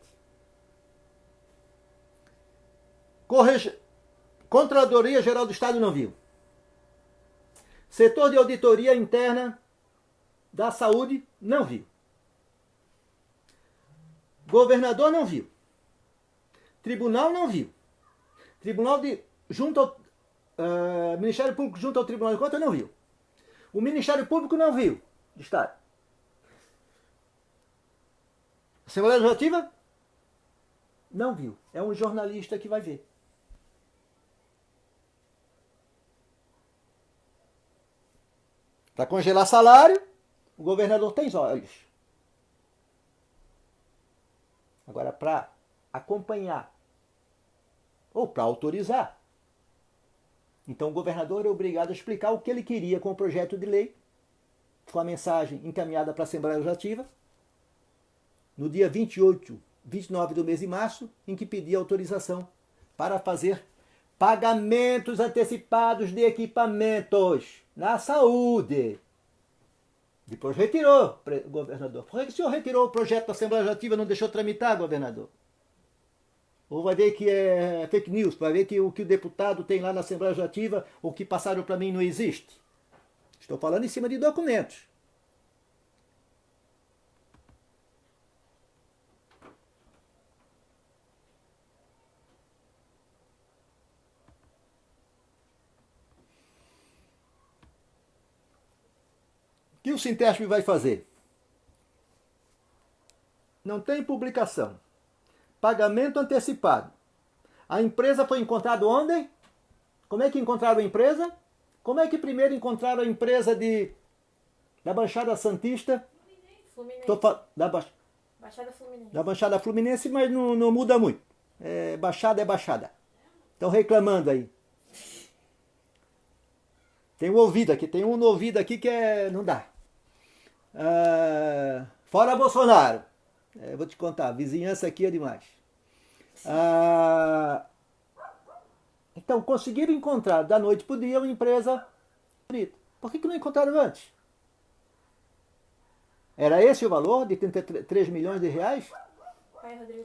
Controladoria Geral do Estado não viu. Setor de Auditoria Interna da Saúde não viu. Governador não viu. Tribunal não viu. Ministério Público junto ao Tribunal de Contas não viu. O Ministério Público não viu. Estado. Assembleia Legislativa não viu. É um jornalista que vai ver. Para congelar salário, o governador tem olhos. Agora, para acompanhar ou para autorizar, então o governador é obrigado a explicar o que ele queria com o projeto de lei, com a mensagem encaminhada para a Assembleia Legislativa, no dia 29 do mês de março, em que pedia autorização para fazer pagamentos antecipados de equipamentos na saúde. Depois retirou, governador. Por que o senhor retirou o projeto da Assembleia Legislativa e não deixou tramitar, governador? Ou vai ver que é fake news, vai ver que o deputado tem lá na Assembleia Legislativa, o que passaram para mim não existe. Estou falando em cima de documentos. O que o Sintesp vai fazer? Não tem publicação. Pagamento antecipado. A empresa foi encontrada onde? Como é que encontraram a empresa? Como é que primeiro encontraram a empresa da Baixada Santista? Fluminense. Baixada Fluminense. Da Baixada Fluminense, mas não muda muito. Baixada é Baixada. Estão reclamando aí. Tem um ouvido aqui, tem um no ouvido aqui que não dá. Fora Bolsonaro. Vou te contar, a vizinhança aqui é demais. Então, conseguiram encontrar da noite para o dia uma empresa. Por que não encontraram antes? Era esse o valor de 33 milhões de reais?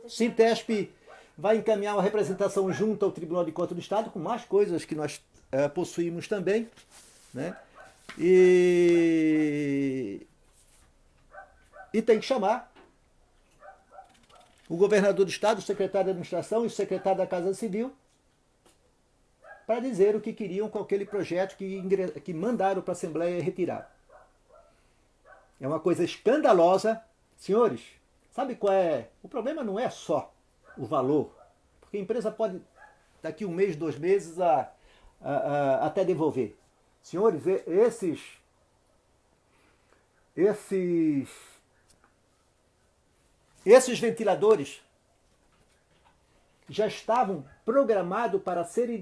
Sintesp vai encaminhar uma representação junto ao Tribunal de Contas do Estado com mais coisas que nós possuímos também, né? E tem que chamar o governador do estado, o secretário de administração e o secretário da Casa Civil para dizer o que queriam com aquele projeto que mandaram para a Assembleia retirar. É uma coisa escandalosa. Senhores, sabe qual é? O problema não é só o valor, porque a empresa pode, daqui um mês, 2 meses, até devolver. Senhores, esses ventiladores já estavam programados para serem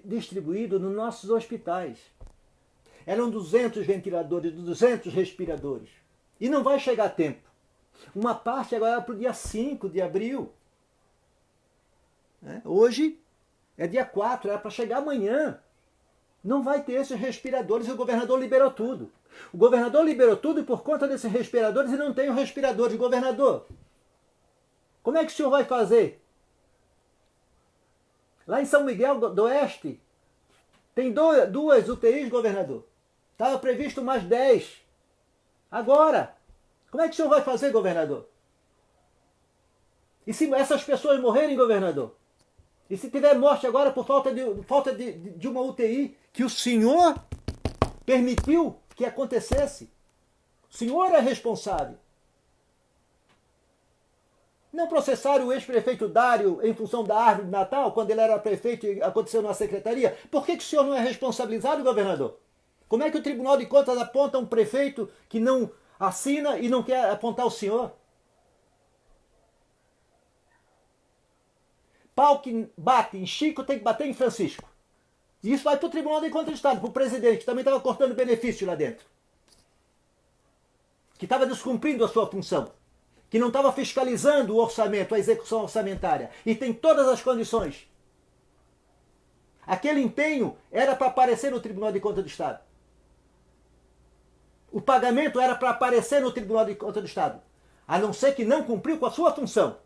distribuídos nos nossos hospitais. Eram 200 ventiladores, 200 respiradores. E não vai chegar a tempo. Uma parte agora é para o dia 5 de abril. Hoje é dia 4, era para chegar amanhã. Não vai ter esses respiradores e o governador liberou tudo. O governador liberou tudo e por conta desses respiradores e não tem os respiradores. Governador, como é que o senhor vai fazer? Lá em São Miguel do Oeste, tem 2 UTIs, governador. Estava previsto mais 10. Agora, como é que o senhor vai fazer, governador? E se essas pessoas morrerem, governador? E se tiver morte agora por falta de uma UTI que o senhor permitiu que acontecesse? O senhor é responsável. Não processaram o ex-prefeito Dário em função da árvore de Natal, quando ele era prefeito e aconteceu na secretaria? Por que o senhor não é responsabilizado, governador? Como é que o Tribunal de Contas aponta um prefeito que não assina e não quer apontar o senhor? Pau que bate em Chico tem que bater em Francisco. E isso vai para o Tribunal de Contas do Estado, para o presidente, que também estava cortando benefício lá dentro. Que estava descumprindo a sua função. Que não estava fiscalizando o orçamento, a execução orçamentária. E tem todas as condições. Aquele empenho era para aparecer no Tribunal de Contas do Estado. O pagamento era para aparecer no Tribunal de Contas do Estado. A não ser que não cumpriu com a sua função.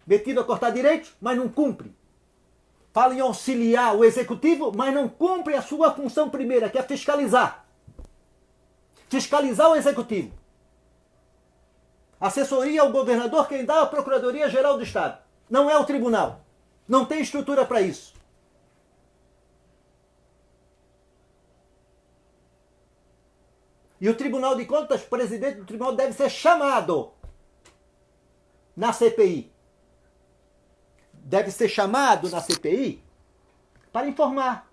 Metido a cortar direitos, mas não cumpre. Fala em auxiliar o executivo, mas não cumpre a sua função primeira, que é fiscalizar. Fiscalizar o executivo. Assessoria ao governador, quem dá a Procuradoria-Geral do Estado. Não é o tribunal. Não tem estrutura para isso. E o Tribunal de Contas, o presidente do tribunal deve ser chamado na CPI. Deve ser chamado na CPI para informar.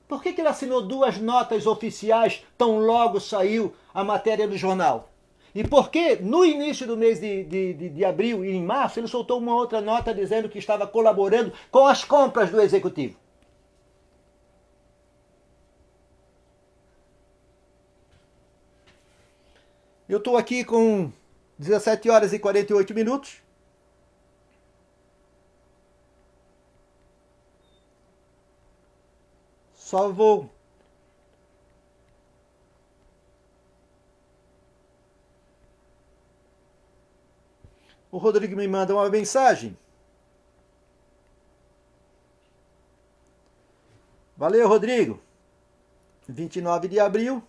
Por que ele assinou 2 notas oficiais tão logo saiu a matéria do jornal? E por que no início do mês de abril e em março ele soltou uma outra nota dizendo que estava colaborando com as compras do Executivo? Eu estou aqui com 17 horas e 48 minutos. Só vou... O Rodrigo me manda uma mensagem. Valeu, Rodrigo. 29 de abril.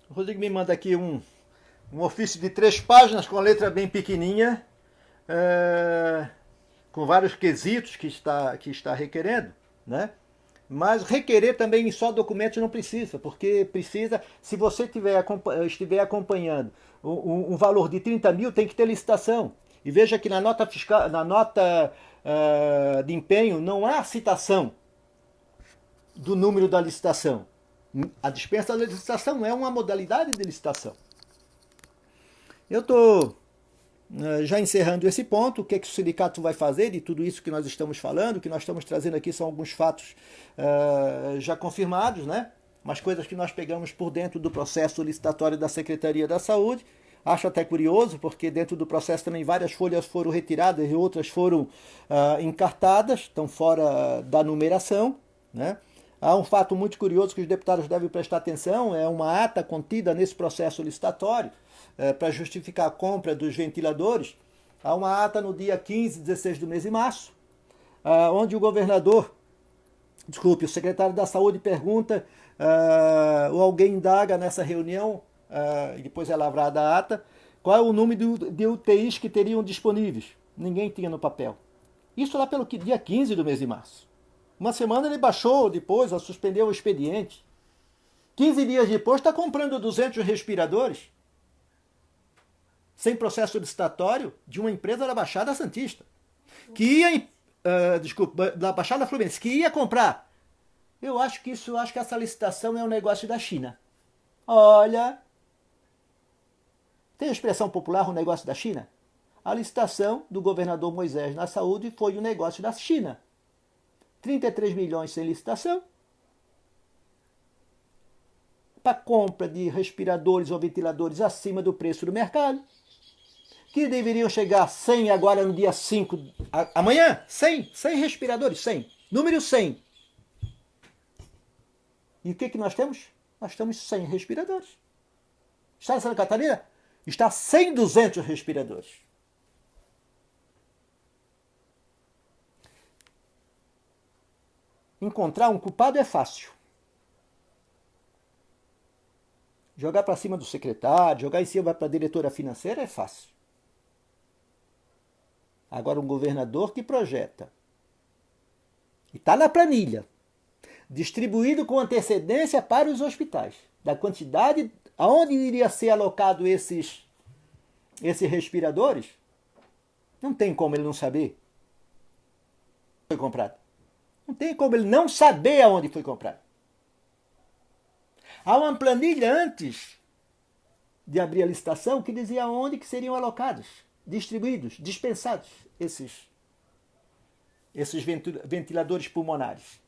O Rodrigo me manda aqui um ofício de 3 páginas com a letra bem pequenininha, com vários quesitos que está requerendo, né? Mas requerer também só documentos não precisa, porque precisa, se você estiver acompanhando um valor de 30 mil, tem que ter licitação. E veja que na nota fiscal, na nota de empenho não há citação do número da licitação. A dispensa da licitação é uma modalidade de licitação. Eu estou já encerrando esse ponto. O que o sindicato vai fazer de tudo isso que nós estamos falando? O que nós estamos trazendo aqui são alguns fatos já confirmados, né? Umas coisas que nós pegamos por dentro do processo licitatório da Secretaria da Saúde. Acho até curioso, porque dentro do processo também várias folhas foram retiradas e outras foram encartadas, estão fora da numeração, né? Há um fato muito curioso que os deputados devem prestar atenção, é uma ata contida nesse processo licitatório para justificar a compra dos ventiladores. Há uma ata no dia 15 e 16 do mês de março, onde o o secretário da Saúde pergunta, ou alguém indaga nessa reunião, e depois é lavrada a ata, qual é o número de UTIs que teriam disponíveis. Ninguém tinha no papel. Isso lá pelo dia 15 do mês de março. Uma semana ele baixou depois, suspendeu o expediente. 15 dias depois está comprando 200 respiradores sem processo licitatório de uma empresa da Baixada Santista. Que ia, da Baixada Fluminense, que ia comprar. Eu acho que essa licitação é um negócio da China. Olha, tem a expressão popular, um negócio da China? A licitação do governador Moisés na saúde foi um negócio da China. 33 milhões sem licitação para compra de respiradores ou ventiladores acima do preço do mercado, que deveriam chegar 100 agora no dia 5, amanhã, 100 respiradores, 100, número 100. E o que nós temos? Nós temos 100 respiradores. O estado de Santa Catarina está sem 200 respiradores. Encontrar um culpado é fácil. Jogar para cima do secretário, jogar em cima para a diretora financeira é fácil. Agora um governador que projeta, e está na planilha, distribuído com antecedência para os hospitais, da quantidade, aonde iria ser alocado esses respiradores, não tem como ele não saber. Foi comprado. Não tem como ele não saber aonde foi comprado. Há uma planilha antes de abrir a licitação que dizia aonde que seriam alocados, distribuídos, dispensados esses ventiladores pulmonares.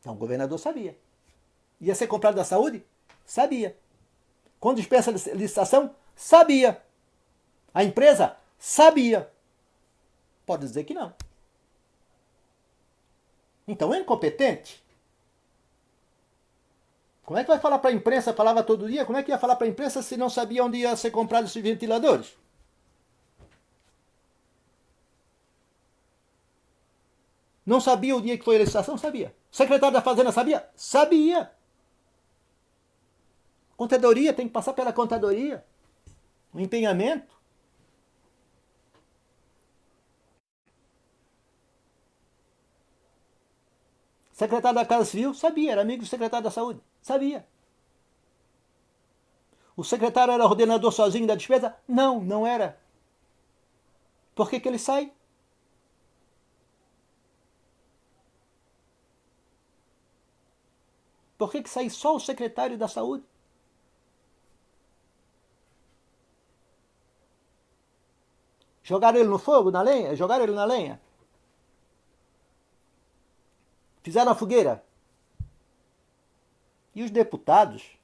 Então o governador sabia. Ia ser comprado da saúde? Sabia. Quando dispensa a licitação? Sabia. A empresa? Sabia. Pode dizer que não. Então é incompetente. Como é que vai falar para a imprensa? Falava todo dia. Como é que ia falar para a imprensa se não sabia onde ia ser comprado esses ventiladores? Não sabia o dia que foi a licitação? Sabia. Secretário da Fazenda sabia? Sabia. Contadoria, tem que passar pela contadoria. O empenhamento. Secretário da Casa Civil? Sabia, era amigo do secretário da Saúde. Sabia. O secretário era ordenador sozinho da despesa? Não, não era. Por que ele sai? Por que sai só o secretário da Saúde? Jogaram ele no fogo, na lenha? Jogaram ele na lenha? Fizeram a fogueira? E os deputados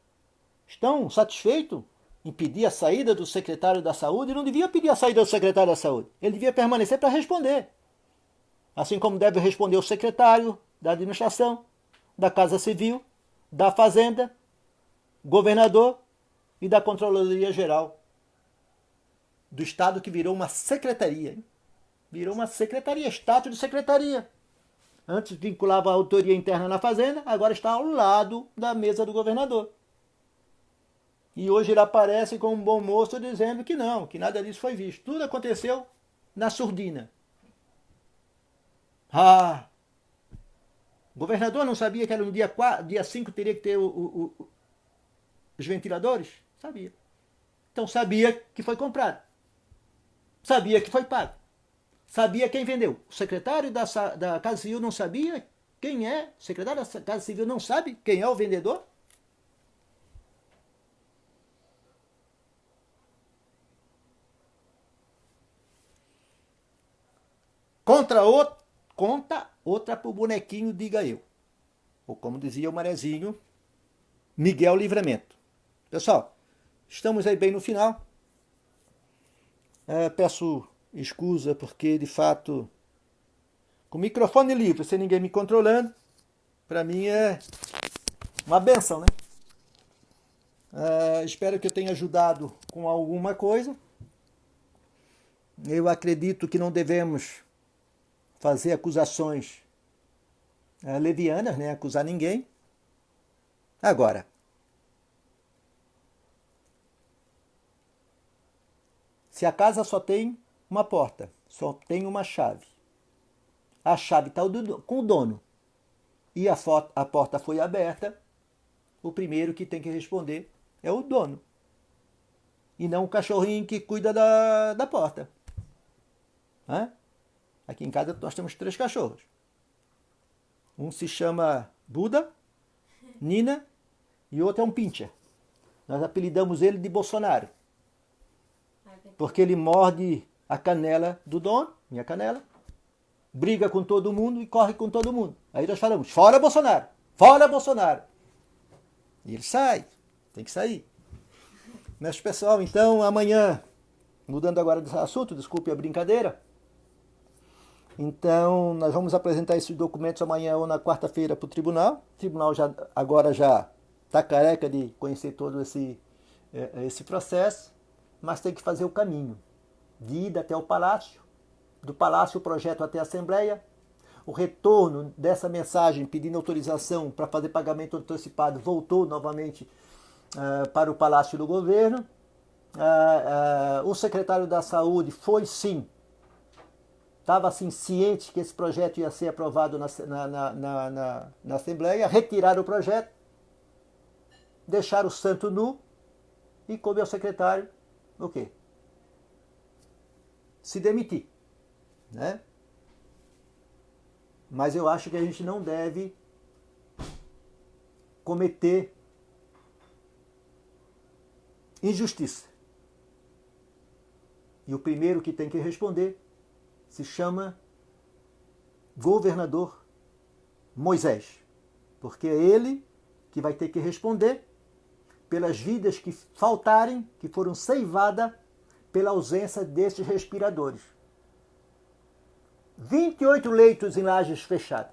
estão satisfeitos em pedir a saída do secretário da Saúde? Não devia pedir a saída do secretário da Saúde. Ele devia permanecer para responder. Assim como deve responder o secretário da Administração, da Casa Civil, da Fazenda, governador e da Controladoria Geral do Estado, que virou uma secretaria. Hein? Virou uma secretaria, status de secretaria. Antes vinculava a autoria interna na Fazenda, agora está ao lado da mesa do governador. E hoje ele aparece como um bom moço dizendo que não, que nada disso foi visto. Tudo aconteceu na surdina. Ah! O governador não sabia que era no dia 5 teria que ter os ventiladores? Sabia. Então sabia que foi comprado. Sabia que foi pago. Sabia quem vendeu. O secretário da Casa Civil não sabia quem é. O secretário da Casa Civil não sabe quem é o vendedor. Conta outra pro bonequinho, diga eu. Ou como dizia o Marezinho, Miguel Livramento. Pessoal, estamos aí bem no final. Peço escusa porque, de fato, com o microfone livre, sem ninguém me controlando, para mim é uma benção, né? Espero que eu tenha ajudado com alguma coisa. Eu acredito que não devemos fazer acusações levianas, né? Acusar ninguém. Agora, se a casa só tem uma porta, só tem uma chave, a chave está com o dono e a porta foi aberta, o primeiro que tem que responder é o dono e não o cachorrinho que cuida da porta. Aqui em casa nós temos 3 cachorros. Um se chama Buda, Nina, e outro é um Pincher. Nós apelidamos ele de Bolsonaro. Porque ele morde a canela do dono, minha canela, briga com todo mundo e corre com todo mundo. Aí nós falamos, fora Bolsonaro, fora Bolsonaro. E ele sai, tem que sair. Mas pessoal, então amanhã, mudando agora de assunto, desculpe a brincadeira, então nós vamos apresentar esses documentos amanhã ou na quarta-feira para o tribunal. O tribunal agora já está careca de conhecer todo esse processo, mas tem que fazer o caminho de ida até o palácio, do palácio o projeto até a Assembleia, o retorno dessa mensagem pedindo autorização para fazer pagamento antecipado voltou novamente para o Palácio do Governo. O secretário da Saúde foi sim, estava assim ciente que esse projeto ia ser aprovado na Assembleia, retiraram o projeto, deixaram o santo nu e coube ao secretário o quê? Se demitir, né? Mas eu acho que a gente não deve cometer injustiça. E o primeiro que tem que responder se chama governador Moisés, porque é ele que vai ter que responder pelas vidas que faltarem, que foram ceivadas pela ausência desses respiradores. 28 leitos em lajes fechados.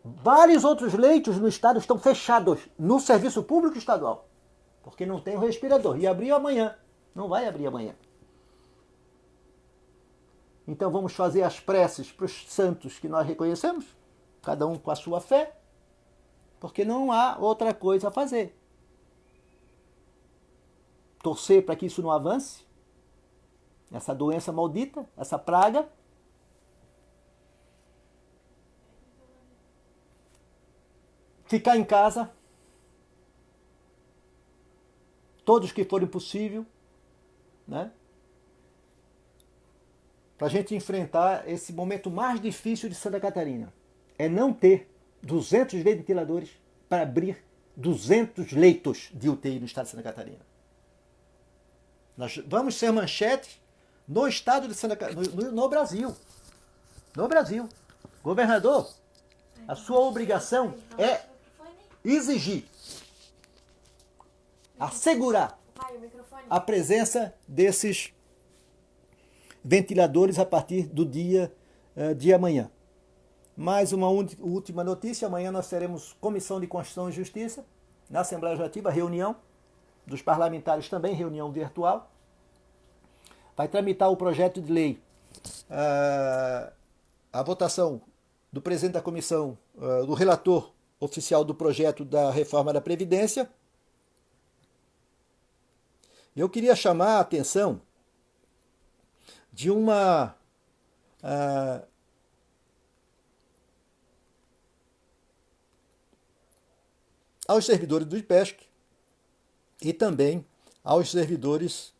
Vários outros leitos no estado estão fechados no serviço público estadual, porque não tem o respirador. E abriu amanhã. Não vai abrir amanhã. Então vamos fazer as preces para os santos que nós reconhecemos, cada um com a sua fé, porque não há outra coisa a fazer. Torcer para que isso não avance, essa doença maldita, essa praga. Ficar em casa, todos que forem possível, né? Para a gente enfrentar esse momento mais difícil de Santa Catarina. É não ter 200 ventiladores para abrir 200 leitos de UTI no estado de Santa Catarina. Nós vamos ser manchete no estado de Santa Catarina, no Brasil. No Brasil. Governador, a sua obrigação é exigir, assegurar a presença desses ventiladores a partir do dia de amanhã. Mais uma última notícia: amanhã nós teremos Comissão de Constituição e Justiça na Assembleia Legislativa, reunião dos parlamentares também, reunião virtual. Vai tramitar o projeto de lei, a votação do presidente da comissão, do relator oficial do projeto da reforma da Previdência. Eu queria chamar a atenção de aos servidores do IPESC e também aos servidores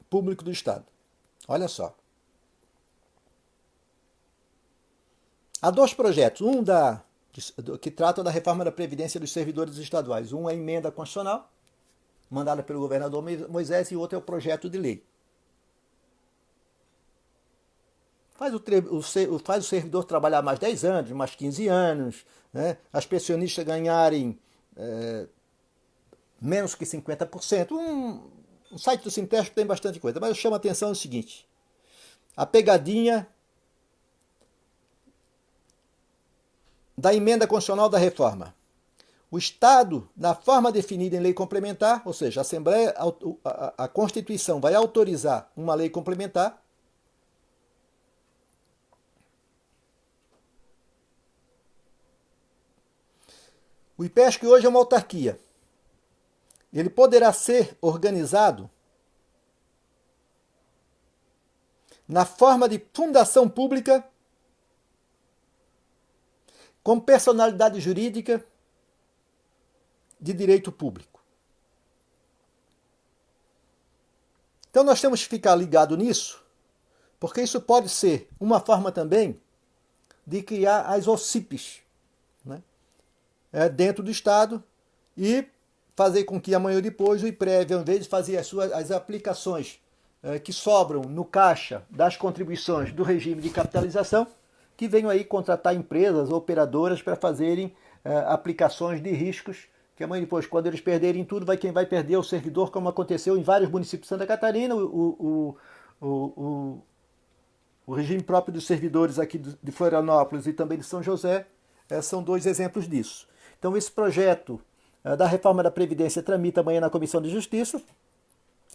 públicos do Estado. Olha só. Há dois projetos, que trata da reforma da Previdência dos servidores estaduais. Um é a emenda constitucional, mandada pelo governador Moisés, e o outro é o projeto de lei. Faz o servidor trabalhar mais 10 anos, mais 15 anos, né? As pensionistas ganharem menos que 50%. Um site do Sintesp tem bastante coisa, mas eu chamo a atenção o seguinte: a pegadinha da emenda constitucional da reforma. O Estado, na forma definida em lei complementar, ou seja, a Constituição vai autorizar uma lei complementar, o IPESC hoje é uma autarquia. Ele poderá ser organizado na forma de fundação pública, com personalidade jurídica de direito público. Então nós temos que ficar ligado nisso, porque isso pode ser uma forma também de criar as OCIPs, né? Dentro do Estado, e fazer com que amanhã ou depois o IPREV, ao invés de fazer as aplicações que sobram no caixa das contribuições do regime de capitalização, que venham aí contratar empresas, operadoras, para fazerem aplicações de riscos, que amanhã depois, quando eles perderem tudo, quem vai perder é o servidor, como aconteceu em vários municípios de Santa Catarina. O regime próprio dos servidores aqui de Florianópolis e também de São José são dois exemplos disso. Então esse projeto da reforma da Previdência tramita amanhã na Comissão de Justiça,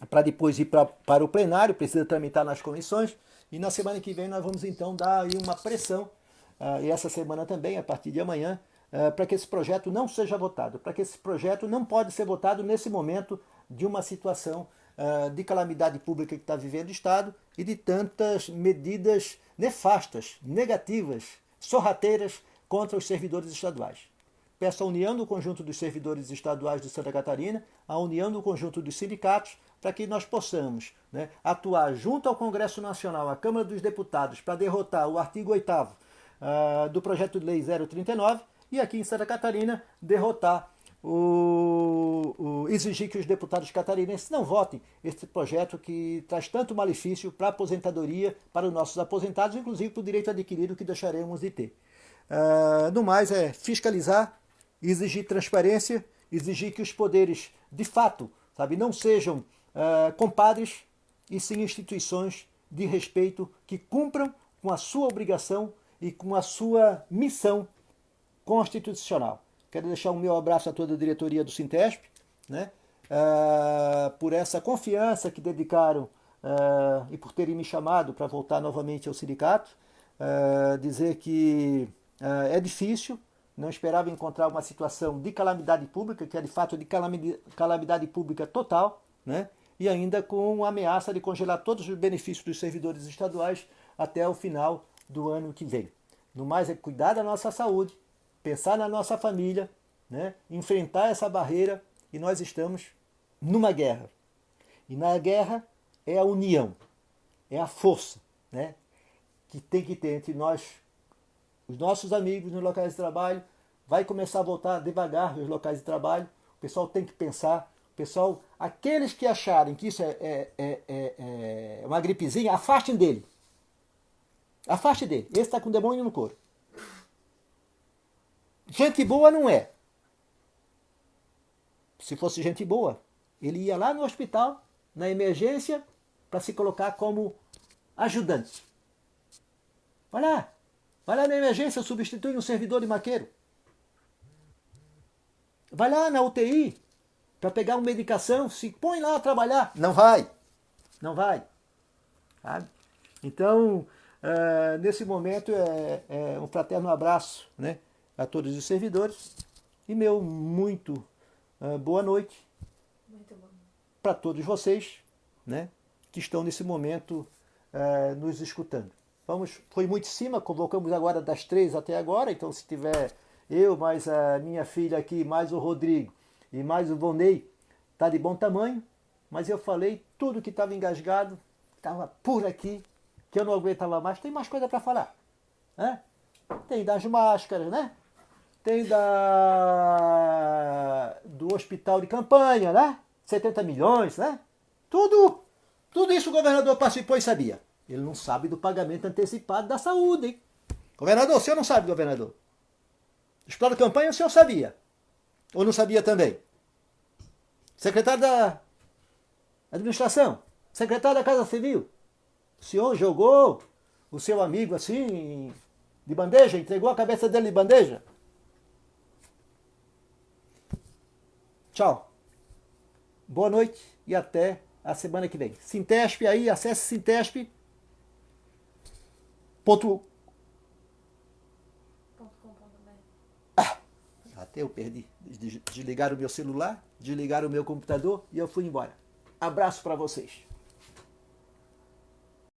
para depois ir para o plenário, precisa tramitar nas comissões, e na semana que vem nós vamos então dar aí uma pressão, e essa semana também, a partir de amanhã, para que esse projeto não seja votado, para que esse projeto não pode ser votado nesse momento de uma situação de calamidade pública que está vivendo o Estado e de tantas medidas nefastas, negativas, sorrateiras contra os servidores estaduais. Peço a união do conjunto dos servidores estaduais de Santa Catarina, a união do conjunto dos sindicatos, para que nós possamos, né, atuar junto ao Congresso Nacional, à Câmara dos Deputados, para derrotar o artigo 8º do projeto de lei 039, e aqui em Santa Catarina derrotar exigir que os deputados catarinenses não votem esse projeto que traz tanto malefício para a aposentadoria, para os nossos aposentados, inclusive para o direito adquirido que deixaremos de ter. No mais, é fiscalizar, exigir transparência, exigir que os poderes, de fato, não sejam compadres, e sim instituições de respeito que cumpram com a sua obrigação e com a sua missão constitucional. Quero deixar o meu abraço a toda a diretoria do Sintesp, né, por essa confiança que dedicaram e por terem me chamado para voltar novamente ao sindicato, dizer que é difícil, não esperava encontrar uma situação de calamidade pública, que é de fato de calamidade pública total, né? E ainda com a ameaça de congelar todos os benefícios dos servidores estaduais até o final do ano que vem. No mais é cuidar da nossa saúde, pensar na nossa família, né? Enfrentar essa barreira, e nós estamos numa guerra. E na guerra é a união, é a força, né? Que tem que ter entre nós, os nossos amigos nos locais de trabalho. Vai começar a voltar devagar nos locais de trabalho. O pessoal tem que pensar. O pessoal, aqueles que acharem que isso é uma gripezinha, afastem dele. Afaste dele. Esse está com demônio no couro. Gente boa não é. Se fosse gente boa, ele ia lá no hospital, na emergência, para se colocar como ajudante. Vai lá na emergência, substitui um servidor de maqueiro. Vai lá na UTI para pegar uma medicação, se põe lá a trabalhar. Não vai. Sabe? Então, nesse momento, é um fraterno abraço, né, a todos os servidores e meu muito boa noite Muito bom. para todos vocês, né, que estão nesse momento nos escutando. Foi muito em cima, convocamos agora das 3 até agora, então se tiver eu, mais a minha filha aqui, mais o Rodrigo e mais o Vonei, tá de bom tamanho, mas eu falei tudo que estava engasgado, estava por aqui, que eu não aguentava mais. Tem mais coisa para falar, né? Tem das máscaras, né? Tem do hospital de campanha, né? 70 milhões, né? Tudo isso o governador participou e sabia. Ele não sabe do pagamento antecipado da saúde, hein? Governador, o senhor não sabe, governador? Hospital de campanha o senhor sabia? Ou não sabia também? Secretário da Administração? Secretário da Casa Civil? O senhor jogou o seu amigo assim, de bandeja? Entregou a cabeça dele de bandeja? Tchau. Boa noite e até a semana que vem. Sintesp aí, acesse Sintesp. Até eu perdi. Desligaram o meu celular, desligaram o meu computador e eu fui embora. Abraço para vocês.